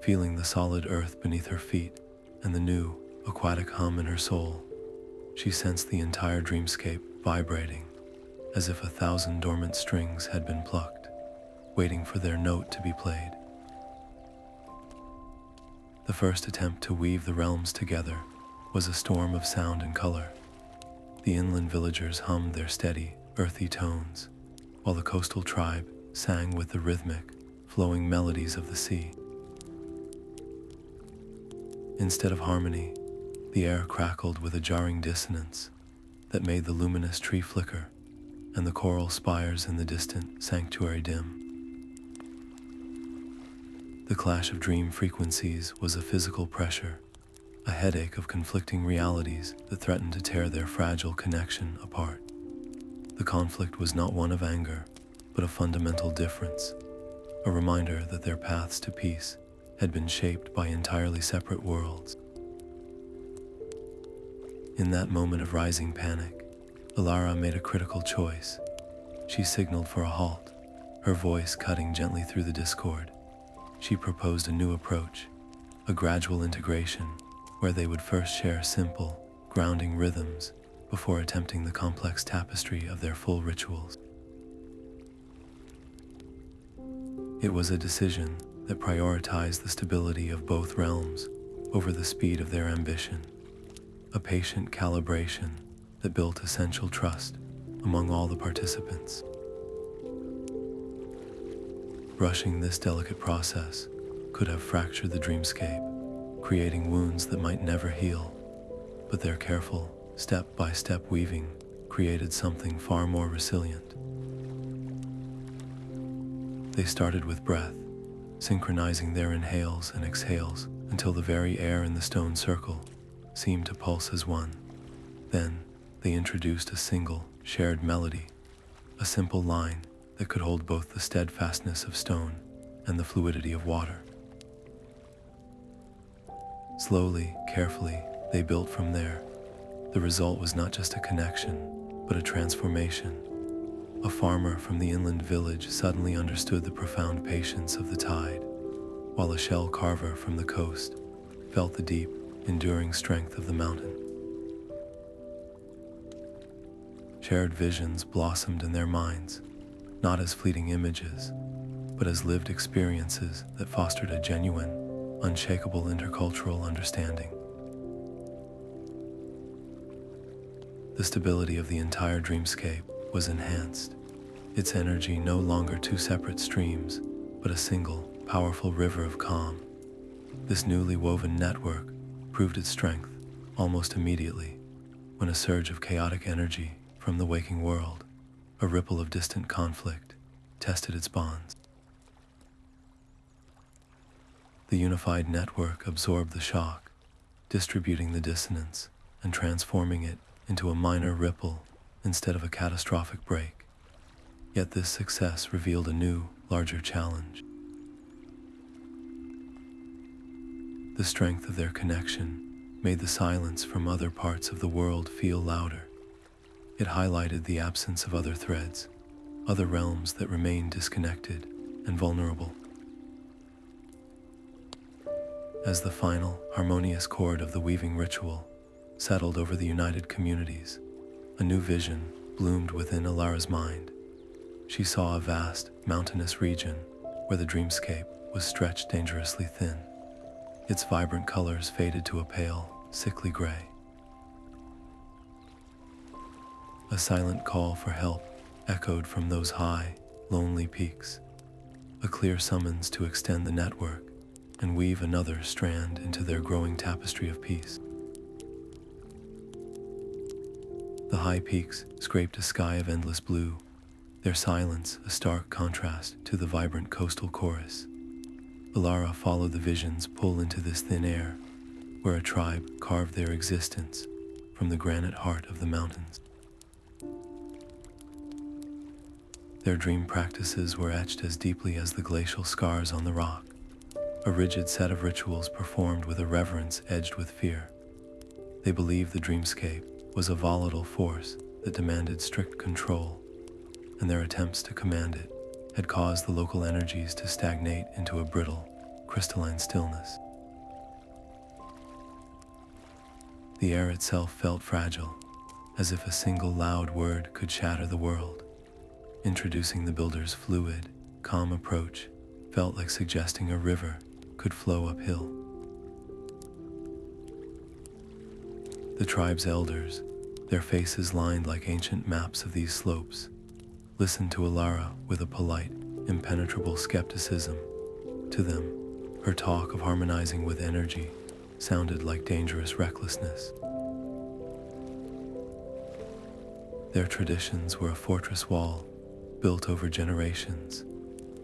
feeling the solid earth beneath her feet and the new, aquatic hum in her soul, she sensed the entire dreamscape vibrating, as if 1,000 dormant strings had been plucked, waiting for their note to be played. The first attempt to weave the realms together was a storm of sound and color. The inland villagers hummed their steady, earthy tones, while the coastal tribe sang with the rhythmic, flowing melodies of the sea. Instead of harmony, the air crackled with a jarring dissonance that made the luminous tree flicker and the coral spires in the distant sanctuary dim. The clash of dream frequencies was a physical pressure, a headache of conflicting realities that threatened to tear their fragile connection apart. The conflict was not one of anger, but a fundamental difference, a reminder that their paths to peace had been shaped by entirely separate worlds. In that moment of rising panic, Alara made a critical choice. She signaled for a halt, her voice cutting gently through the discord. She proposed a new approach, a gradual integration where they would first share simple, grounding rhythms before attempting the complex tapestry of their full rituals. It was a decision that prioritized the stability of both realms over the speed of their ambition, a patient calibration that built essential trust among all the participants. Rushing this delicate process could have fractured the dreamscape, creating wounds that might never heal, but their careful, step-by-step weaving created something far more resilient. They started with breath, synchronizing their inhales and exhales until the very air in the stone circle seemed to pulse as one. Then, they introduced a single, shared melody, a simple line that could hold both the steadfastness of stone and the fluidity of water. Slowly, carefully, they built from there. The result was not just a connection, but a transformation. A farmer from the inland village suddenly understood the profound patience of the tide, while a shell carver from the coast felt the deep, enduring strength of the mountain. Shared visions blossomed in their minds, not as fleeting images, but as lived experiences that fostered a genuine, unshakable intercultural understanding. The stability of the entire dreamscape was enhanced, its energy no longer two separate streams, but a single, powerful river of calm. This newly woven network proved its strength almost immediately when a surge of chaotic energy from the waking world, a ripple of distant conflict, tested its bonds. The unified network absorbed the shock, distributing the dissonance and transforming it into a minor ripple instead of a catastrophic break. Yet this success revealed a new, larger challenge. The strength of their connection made the silence from other parts of the world feel louder. It highlighted the absence of other threads, other realms that remained disconnected and vulnerable. As the final, harmonious chord of the weaving ritual settled over the united communities, a new vision bloomed within Alara's mind. She saw a vast, mountainous region where the dreamscape was stretched dangerously thin. Its vibrant colors faded to a pale, sickly gray. A silent call for help echoed from those high, lonely peaks, a clear summons to extend the network and weave another strand into their growing tapestry of peace. The high peaks scraped a sky of endless blue, their silence a stark contrast to the vibrant coastal chorus. Alara followed the vision's pull into this thin air, where a tribe carved their existence from the granite heart of the mountains. Their dream practices were etched as deeply as the glacial scars on the rock, a rigid set of rituals performed with a reverence edged with fear. They believed the dreamscape was a volatile force that demanded strict control, and their attempts to command it had caused the local energies to stagnate into a brittle, crystalline stillness. The air itself felt fragile, as if a single loud word could shatter the world. Introducing the builder's fluid, calm approach felt like suggesting a river could flow uphill. The tribe's elders, their faces lined like ancient maps of these slopes, listened to Alara with a polite, impenetrable skepticism. To them, her talk of harmonizing with energy sounded like dangerous recklessness. Their traditions were a fortress wall built over generations,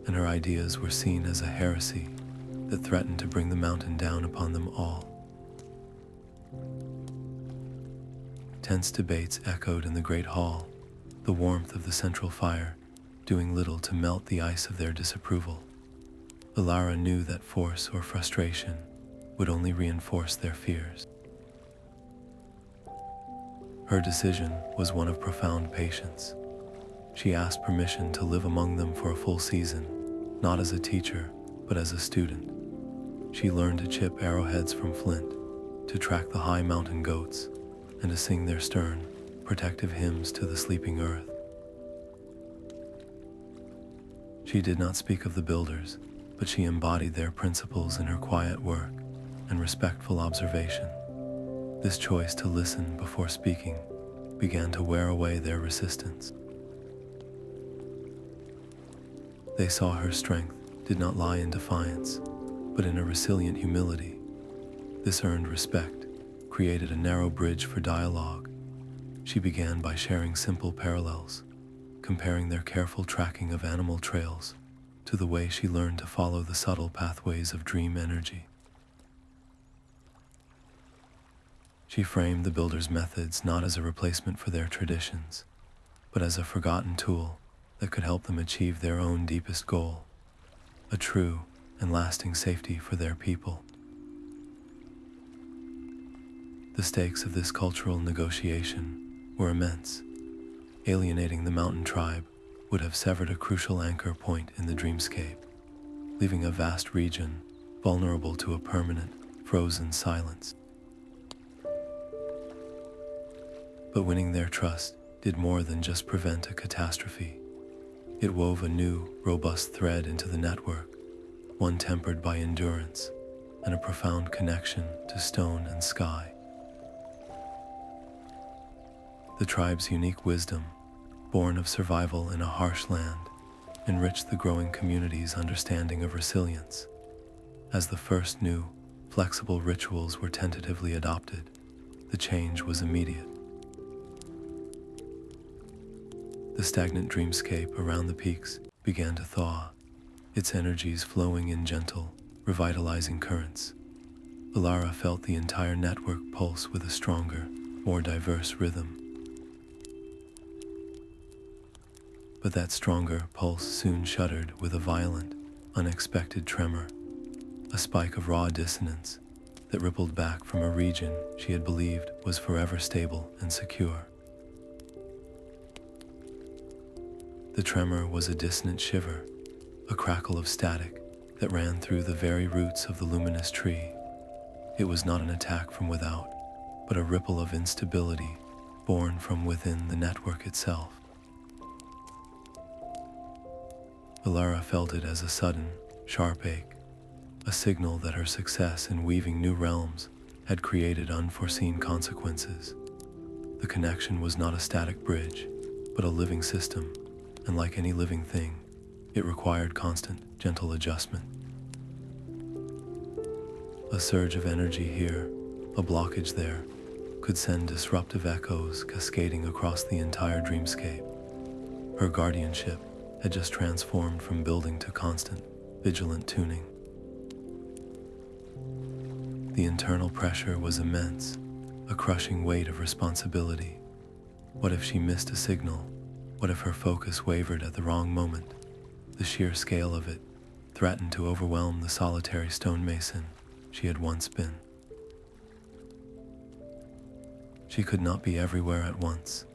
and her ideas were seen as a heresy that threatened to bring the mountain down upon them all. Tense debates echoed in the great hall, the warmth of the central fire doing little to melt the ice of their disapproval. Alara knew that force or frustration would only reinforce their fears. Her decision was one of profound patience. She asked permission to live among them for a full season, not as a teacher, but as a student. She learned to chip arrowheads from flint, to track the high mountain goats, and to sing their stern, protective hymns to the sleeping earth. She did not speak of the builders, but she embodied their principles in her quiet work and respectful observation. This choice to listen before speaking began to wear away their resistance. They saw her strength did not lie in defiance, but in a resilient humility. This earned respect, created a narrow bridge for dialogue. She began by sharing simple parallels, comparing their careful tracking of animal trails to the way she learned to follow the subtle pathways of dream energy. She framed the builder's methods not as a replacement for their traditions, but as a forgotten tool that could help them achieve their own deepest goal, a true and lasting safety for their people. The stakes of this cultural negotiation were immense. Alienating the mountain tribe would have severed a crucial anchor point in the dreamscape, leaving a vast region vulnerable to a permanent, frozen silence. But winning their trust did more than just prevent a catastrophe. It wove a new, robust thread into the network, one tempered by endurance and a profound connection to stone and sky. The tribe's unique wisdom, born of survival in a harsh land, enriched the growing community's understanding of resilience. As the first new, flexible rituals were tentatively adopted, the change was immediate. The stagnant dreamscape around the peaks began to thaw, its energies flowing in gentle, revitalizing currents. Alara felt the entire network pulse with a stronger, more diverse rhythm. But that stronger pulse soon shuddered with a violent, unexpected tremor, a spike of raw dissonance that rippled back from a region she had believed was forever stable and secure. The tremor was a dissonant shiver, a crackle of static that ran through the very roots of the luminous tree. It was not an attack from without, but a ripple of instability born from within the network itself. Alara felt it as a sudden, sharp ache, a signal that her success in weaving new realms had created unforeseen consequences. The connection was not a static bridge, but a living system, and like any living thing, it required constant, gentle adjustment. A surge of energy here, a blockage there, could send disruptive echoes cascading across the entire dreamscape. Her guardianship had just transformed from building to constant, vigilant tuning. The internal pressure was immense, a crushing weight of responsibility. What if she missed a signal? What if her focus wavered at the wrong moment? The sheer scale of it threatened to overwhelm the solitary stonemason she had once been. She could not be everywhere at once.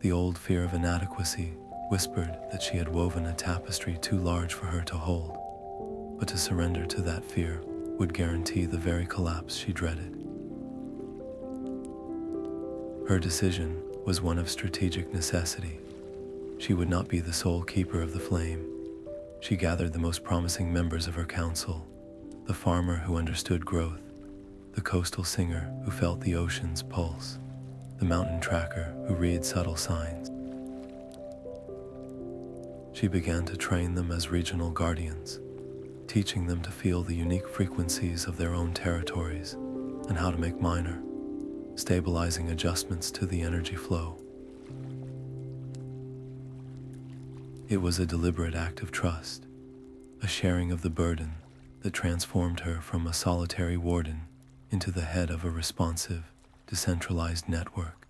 The old fear of inadequacy whispered that she had woven a tapestry too large for her to hold, but to surrender to that fear would guarantee the very collapse she dreaded. Her decision was one of strategic necessity. She would not be the sole keeper of the flame. She gathered the most promising members of her council, the farmer who understood growth, the coastal singer who felt the ocean's pulse, the mountain tracker who read subtle signs. She began to train them as regional guardians, teaching them to feel the unique frequencies of their own territories and how to make minor, stabilizing adjustments to the energy flow. It was a deliberate act of trust, a sharing of the burden that transformed her from a solitary warden into the head of a responsive, decentralized network.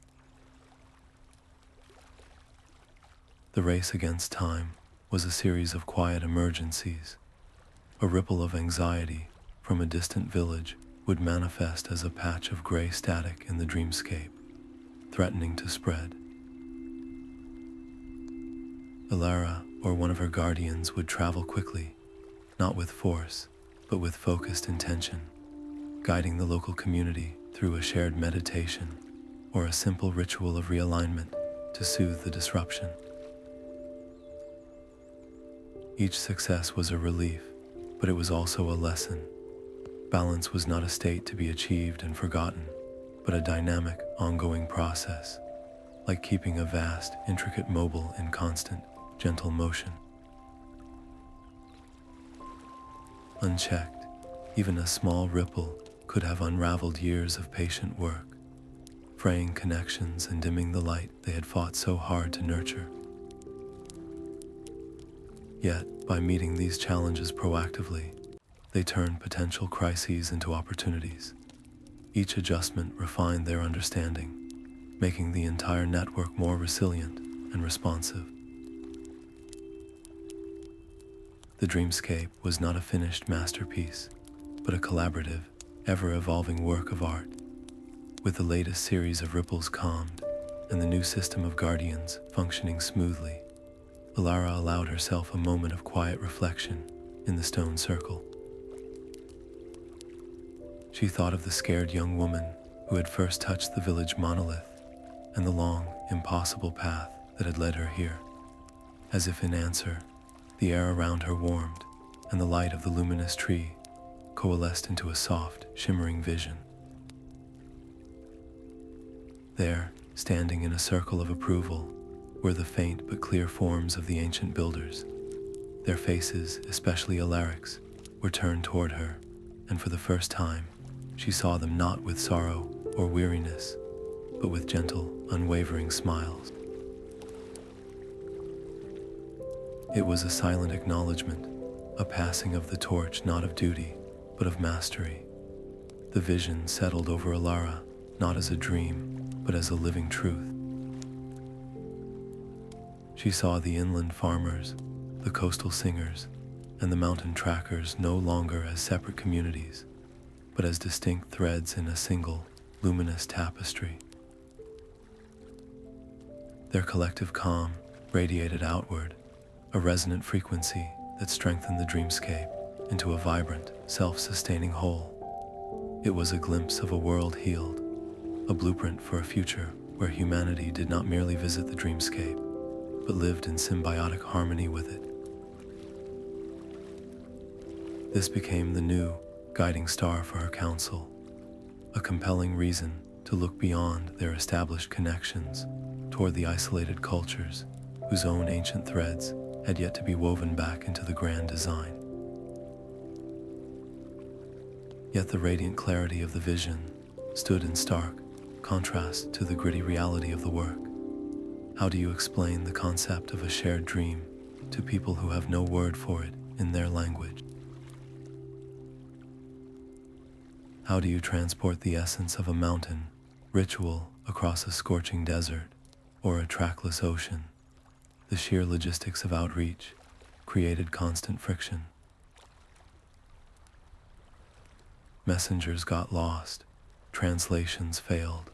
The race against time was a series of quiet emergencies. A ripple of anxiety from a distant village would manifest as a patch of gray static in the dreamscape, threatening to spread. Alara or one of her guardians would travel quickly, not with force, but with focused intention, guiding the local community through a shared meditation or a simple ritual of realignment to soothe the disruption. Each success was a relief, but it was also a lesson. Balance was not a state to be achieved and forgotten, but a dynamic, ongoing process, like keeping a vast, intricate mobile in constant, gentle motion. Unchecked, even a small ripple could have unraveled years of patient work, fraying connections and dimming the light they had fought so hard to nurture. Yet, by meeting these challenges proactively, they turned potential crises into opportunities. Each adjustment refined their understanding, making the entire network more resilient and responsive. The dreamscape was not a finished masterpiece, but a collaborative, ever-evolving work of art. With the latest series of ripples calmed and the new system of guardians functioning smoothly, Alara allowed herself a moment of quiet reflection in the stone circle. She thought of the scared young woman who had first touched the village monolith and the long, impossible path that had led her here. As if in answer, the air around her warmed, and the light of the luminous tree coalesced into a soft, shimmering vision. There, standing in a circle of approval, were the faint but clear forms of the ancient builders. Their faces, especially Alaric's, were turned toward her, and for the first time, she saw them not with sorrow or weariness, but with gentle, unwavering smiles. It was a silent acknowledgement, a passing of the torch not of duty, but of mastery. The vision settled over Alara, not as a dream, but as a living truth. She saw the inland farmers, the coastal singers, and the mountain trackers no longer as separate communities, but as distinct threads in a single, luminous tapestry. Their collective calm radiated outward, a resonant frequency that strengthened the dreamscape into a vibrant, self-sustaining whole. It was a glimpse of a world healed, a blueprint for a future where humanity did not merely visit the dreamscape, but lived in symbiotic harmony with it. This became the new, guiding star for her council, a compelling reason to look beyond their established connections toward the isolated cultures whose own ancient threads had yet to be woven back into the grand design. Yet the radiant clarity of the vision stood in stark contrast to the gritty reality of the work. How do you explain the concept of a shared dream to people who have no word for it in their language? How do you transport the essence of a mountain ritual across a scorching desert or a trackless ocean? The sheer logistics of outreach created constant friction. Messengers got lost, translations failed,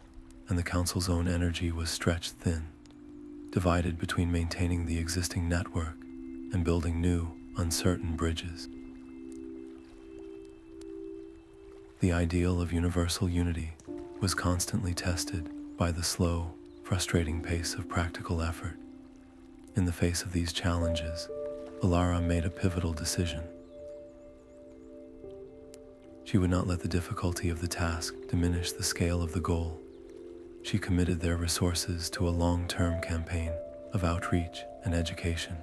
and the council's own energy was stretched thin, divided between maintaining the existing network and building new, uncertain bridges. The ideal of universal unity was constantly tested by the slow, frustrating pace of practical effort. In the face of these challenges, Alara made a pivotal decision. She would not let the difficulty of the task diminish the scale of the goal. She committed their resources to a long-term campaign of outreach and education,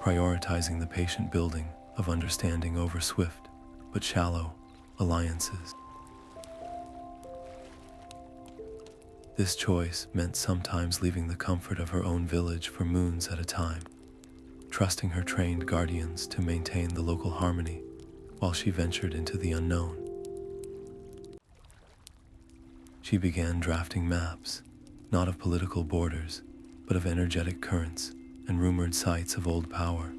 prioritizing the patient building of understanding over swift but shallow alliances. This choice meant sometimes leaving the comfort of her own village for moons at a time, trusting her trained guardians to maintain the local harmony while she ventured into the unknown. She began drafting maps, not of political borders, but of energetic currents and rumored sites of old power,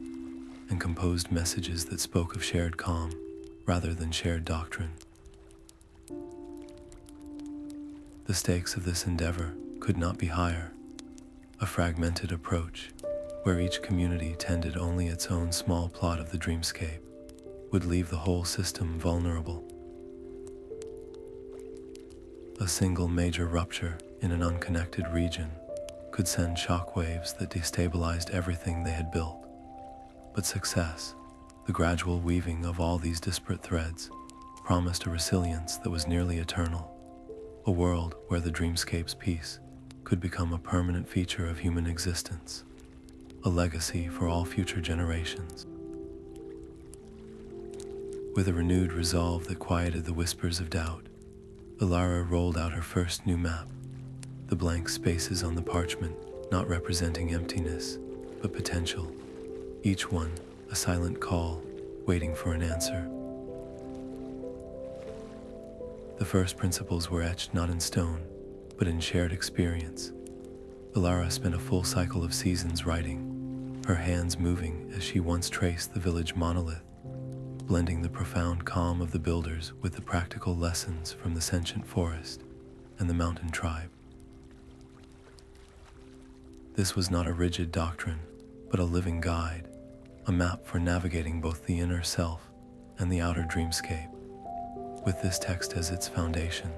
and composed messages that spoke of shared calm rather than shared doctrine. The stakes of this endeavor could not be higher. A fragmented approach, where each community tended only its own small plot of the dreamscape, would leave the whole system vulnerable. A single major rupture in an unconnected region could send shockwaves that destabilized everything they had built. But success, the gradual weaving of all these disparate threads, promised a resilience that was nearly eternal, a world where the dreamscape's peace could become a permanent feature of human existence, a legacy for all future generations. With a renewed resolve that quieted the whispers of doubt, Alara rolled out her first new map, the blank spaces on the parchment not representing emptiness, but potential, each one a silent call waiting for an answer. The first principles were etched not in stone, but in shared experience. Alara spent a full cycle of seasons writing, her hands moving as she once traced the village monolith, blending the profound calm of the builders with the practical lessons from the sentient forest and the mountain tribe. This was not a rigid doctrine, but a living guide, a map for navigating both the inner self and the outer dreamscape. With this text as its foundation,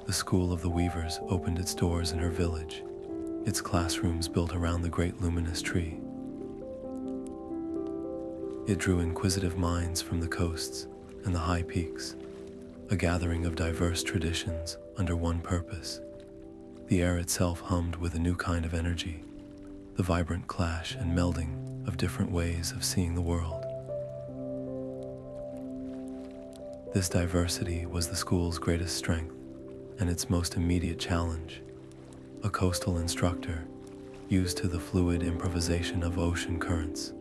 the School of the Weavers opened its doors in her village, its classrooms built around the great luminous tree. It drew inquisitive minds from the coasts and the high peaks, a gathering of diverse traditions under one purpose: The air itself hummed with a new kind of energy, the vibrant clash and melding of different ways of seeing the world. This diversity was the school's greatest strength and its most immediate challenge. A coastal instructor, used to the fluid improvisation of ocean currents,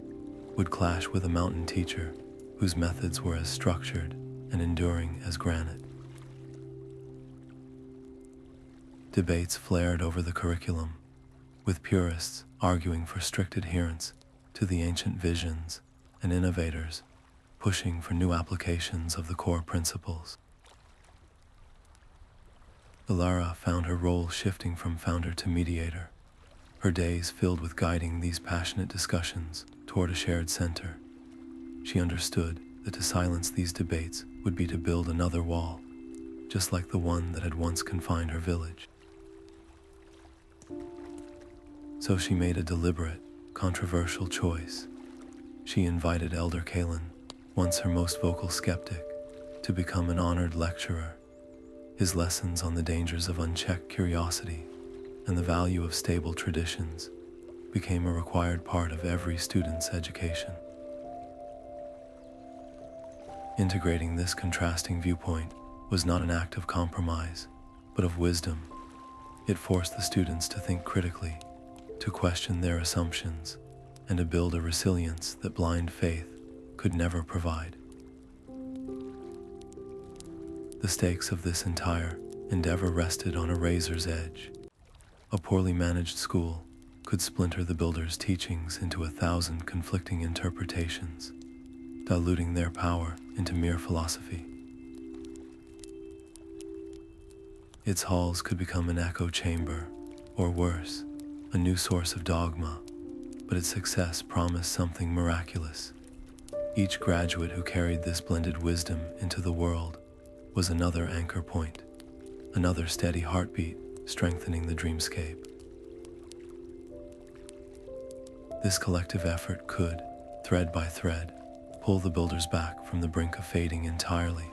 would clash with a mountain teacher whose methods were as structured and enduring as granite. Debates flared over the curriculum, with purists arguing for strict adherence to the ancient visions and innovators pushing for new applications of the core principles. Ilara found her role shifting from founder to mediator, her days filled with guiding these passionate discussions toward a shared center. She understood that to silence these debates would be to build another wall, just like the one that had once confined her village. So she made a deliberate, controversial choice. She invited Elder Kalen, once her most vocal skeptic, to become an honored lecturer. His lessons on the dangers of unchecked curiosity and the value of stable traditions became a required part of every student's education. Integrating this contrasting viewpoint was not an act of compromise, but of wisdom. It forced the students to think critically, to question their assumptions, and to build a resilience that blind faith could never provide. The stakes of this entire endeavor rested on a razor's edge. A poorly managed school could splinter the builder's teachings into 1,000 conflicting interpretations, diluting their power into mere philosophy. Its halls could become an echo chamber, or worse, a new source of dogma, but its success promised something miraculous. Each graduate who carried this blended wisdom into the world was another anchor point, another steady heartbeat strengthening the dreamscape. This collective effort could, thread by thread, pull the builders back from the brink of fading entirely,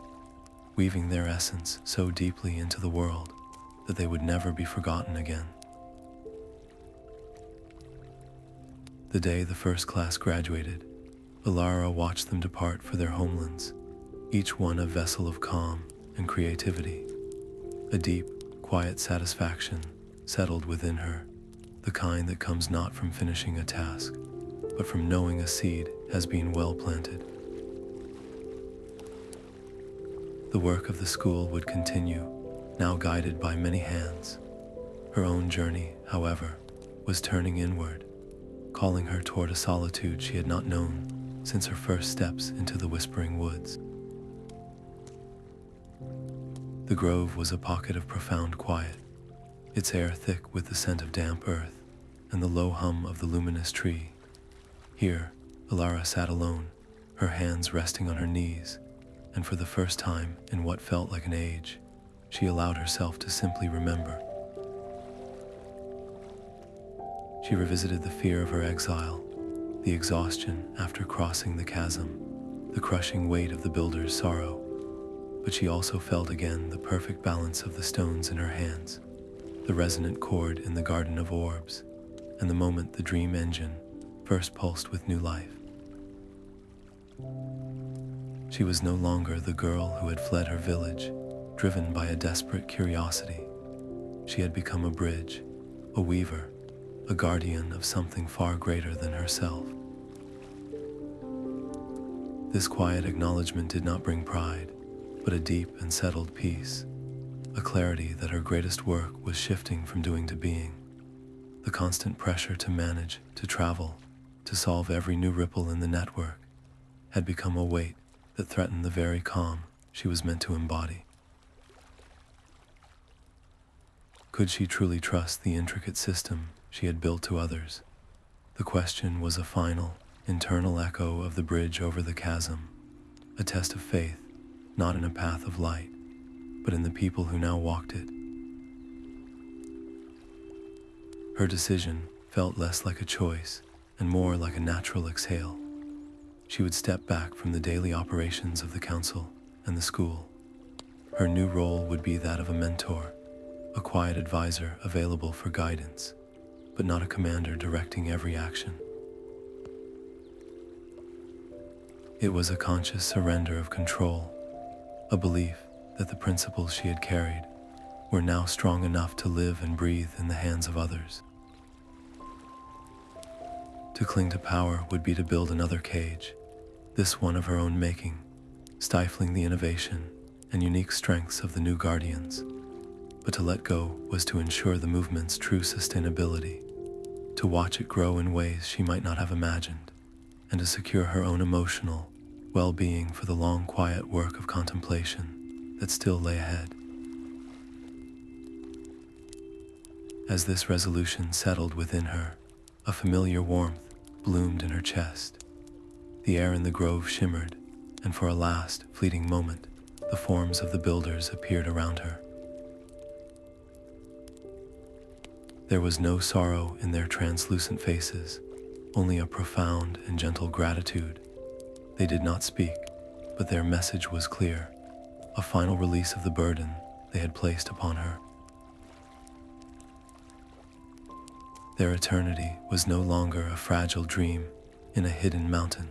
weaving their essence so deeply into the world that they would never be forgotten again. The day the first class graduated, Ilara watched them depart for their homelands, each one a vessel of calm and creativity. A deep, quiet satisfaction settled within her, the kind that comes not from finishing a task, but from knowing a seed has been well planted. The work of the school would continue, now guided by many hands. Her own journey, however, was turning inward, calling her toward a solitude she had not known since her first steps into the Whispering Woods. The grove was a pocket of profound quiet, its air thick with the scent of damp earth and the low hum of the luminous tree. Here, Ilara sat alone, her hands resting on her knees, and for the first time in what felt like an age, she allowed herself to simply remember. She revisited the fear of her exile, the exhaustion after crossing the chasm, the crushing weight of the builder's sorrow, but she also felt again the perfect balance of the stones in her hands, the resonant chord in the garden of Orbs, and the moment the dream engine first pulsed with new life. She was no longer the girl who had fled her village, driven by a desperate curiosity. She had become a bridge, a weaver, a guardian of something far greater than herself. This quiet acknowledgement did not bring pride, but a deep and settled peace, a clarity that her greatest work was shifting from doing to being. The constant pressure to manage, to travel, to solve every new ripple in the network had become a weight that threatened the very calm she was meant to embody. Could she truly trust the intricate system she had built to others? The question was a final, internal echo of the bridge over the chasm, a test of faith, not in a path of light, but in the people who now walked it. Her decision felt less like a choice and more like a natural exhale. She would step back from the daily operations of the council and the school. Her new role would be that of a mentor, a quiet advisor available for guidance, but not a commander directing every action. It was a conscious surrender of control, a belief that the principles she had carried were now strong enough to live and breathe in the hands of others. To cling to power would be to build another cage, this one of her own making, stifling the innovation and unique strengths of the new guardians. But to let go was to ensure the movement's true sustainability, to watch it grow in ways she might not have imagined, and to secure her own emotional well-being for the long, quiet work of contemplation that still lay ahead. As this resolution settled within her, a familiar warmth bloomed in her chest. The air in the grove shimmered, and for a last, fleeting moment, the forms of the builders appeared around her. There was no sorrow in their translucent faces, only a profound and gentle gratitude. They did not speak, but their message was clear, a final release of the burden they had placed upon her. Their eternity was no longer a fragile dream in a hidden mountain,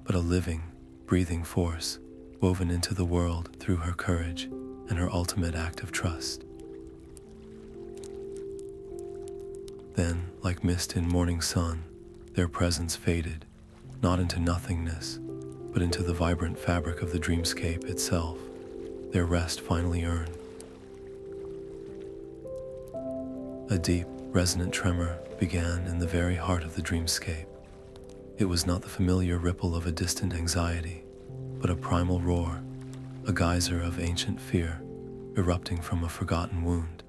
but a living, breathing force woven into the world through her courage and her ultimate act of trust. Then, like mist in morning sun, their presence faded, not into nothingness, but into the vibrant fabric of the dreamscape itself, their rest finally earned. A deep, resonant tremor began in the very heart of the dreamscape. It was not the familiar ripple of a distant anxiety, but a primal roar, a geyser of ancient fear erupting from a forgotten wound.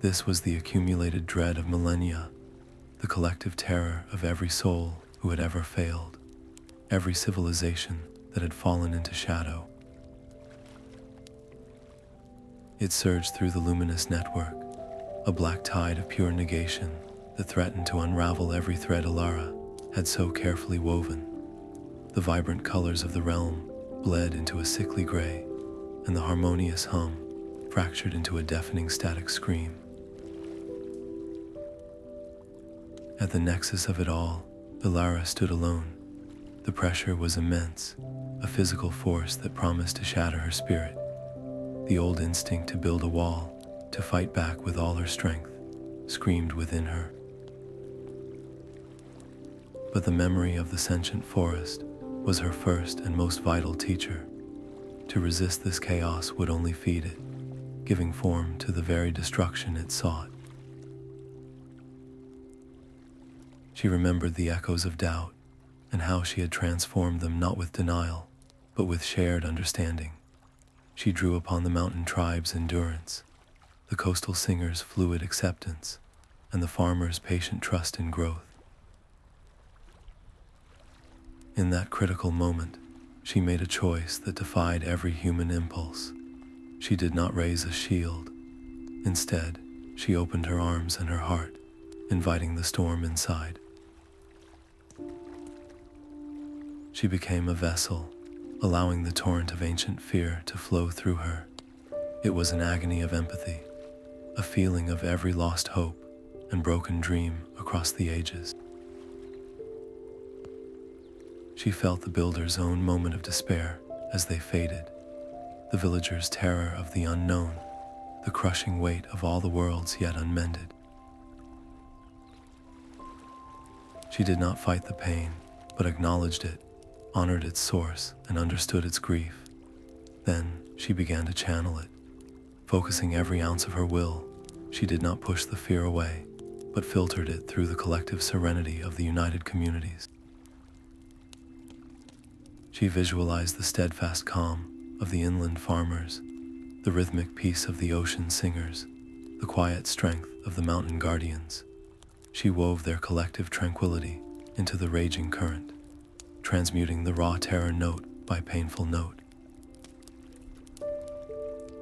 This was the accumulated dread of millennia, the collective terror of every soul who had ever failed, every civilization that had fallen into shadow. It surged through the luminous network, a black tide of pure negation that threatened to unravel every thread Alara had so carefully woven. The vibrant colors of the realm bled into a sickly gray, and the harmonious hum fractured into a deafening static scream. At the nexus of it all, Alara stood alone. The pressure was immense, a physical force that promised to shatter her spirit. The old instinct to build a wall, to fight back with all her strength, screamed within her. But the memory of the sentient forest was her first and most vital teacher. To resist this chaos would only feed it, giving form to the very destruction it sought. She remembered the echoes of doubt and how she had transformed them not with denial, but with shared understanding. She drew upon the mountain tribe's endurance, the coastal singer's fluid acceptance, and the farmer's patient trust in growth. In that critical moment, she made a choice that defied every human impulse. She did not raise a shield. Instead, she opened her arms and her heart, inviting the storm inside. She became a vessel, allowing the torrent of ancient fear to flow through her. It was an agony of empathy, a feeling of every lost hope and broken dream across the ages. She felt the builder's own moment of despair as they faded, the villager's terror of the unknown, the crushing weight of all the worlds yet unmended. She did not fight the pain, but acknowledged it, honored its source, and understood its grief. Then she began to channel it. Focusing every ounce of her will, she did not push the fear away, but filtered it through the collective serenity of the united communities. She visualized the steadfast calm of the inland farmers, the rhythmic peace of the ocean singers, the quiet strength of the mountain guardians. She wove their collective tranquility into the raging current, transmuting the raw terror note by painful note.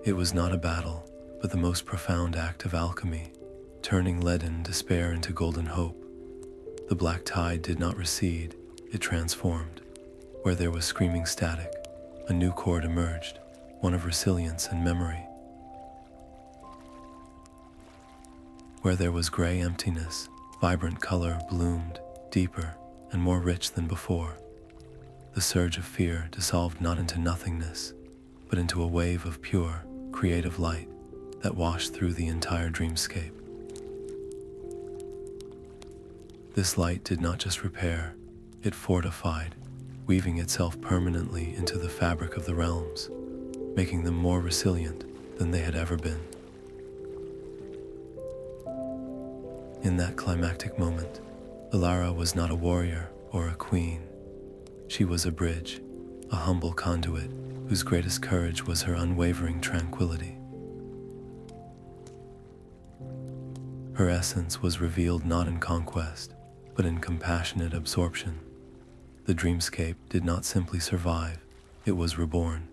It was not a battle, but the most profound act of alchemy, turning leaden despair into golden hope. The black tide did not recede, it transformed. Where there was screaming static, a new chord emerged, one of resilience and memory. Where there was gray emptiness, vibrant color bloomed, deeper and more rich than before. The surge of fear dissolved not into nothingness, but into a wave of pure, creative light that washed through the entire dreamscape. This light did not just repair, it fortified, weaving itself permanently into the fabric of the realms, making them more resilient than they had ever been. In that climactic moment, Ilara was not a warrior or a queen. She was a bridge, a humble conduit whose greatest courage was her unwavering tranquility. Her essence was revealed not in conquest, but in compassionate absorption. The dreamscape did not simply survive, it was reborn,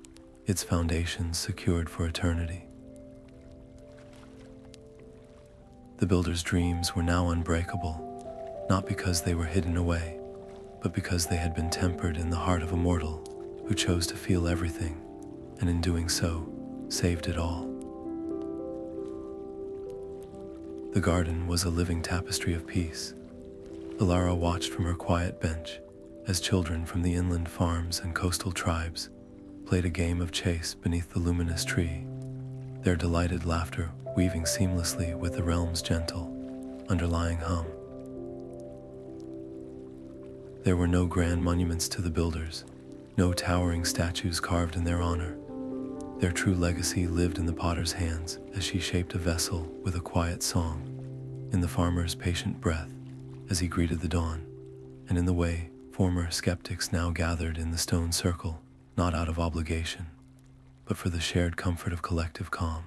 its foundations secured for eternity. The builder's dreams were now unbreakable, not because they were hidden away, but because they had been tempered in the heart of a mortal who chose to feel everything, and in doing so, saved it all. The garden was a living tapestry of peace. Ilara watched from her quiet bench as children from the inland farms and coastal tribes played a game of chase beneath the luminous tree, their delighted laughter weaving seamlessly with the realm's gentle, underlying hum. There were no grand monuments to the builders, no towering statues carved in their honor. Their true legacy lived in the potter's hands as she shaped a vessel with a quiet song, in the farmer's patient breath as he greeted the dawn, and in the way former skeptics now gathered in the stone circle, not out of obligation, but for the shared comfort of collective calm.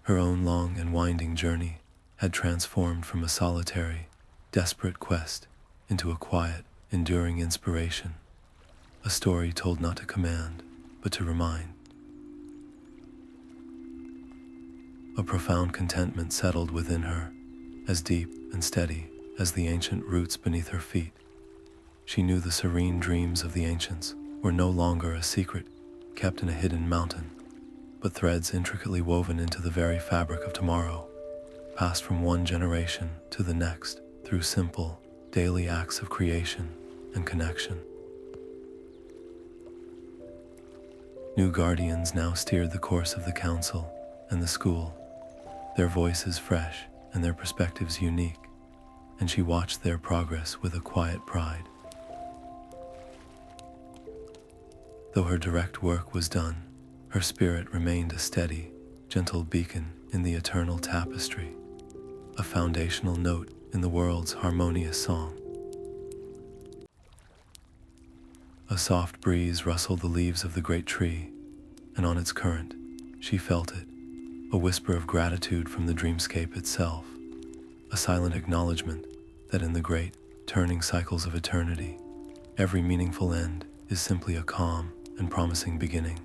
Her own long and winding journey had transformed from a solitary, desperate quest into a quiet, enduring inspiration, a story told not to command, but to remind. A profound contentment settled within her, as deep and steady as the ancient roots beneath her feet. She knew the serene dreams of the ancients were no longer a secret kept in a hidden mountain, but threads intricately woven into the very fabric of tomorrow, passed from one generation to the next through simple, daily acts of creation and connection. New guardians now steered the course of the council and the school, their voices fresh and their perspectives unique, and she watched their progress with a quiet pride. Though her direct work was done, her spirit remained a steady, gentle beacon in the eternal tapestry, a foundational note in the world's harmonious song. A soft breeze rustled the leaves of the great tree, and on its current, she felt it, a whisper of gratitude from the dreamscape itself, a silent acknowledgement that in the great, turning cycles of eternity, every meaningful end is simply a calm and promising beginning.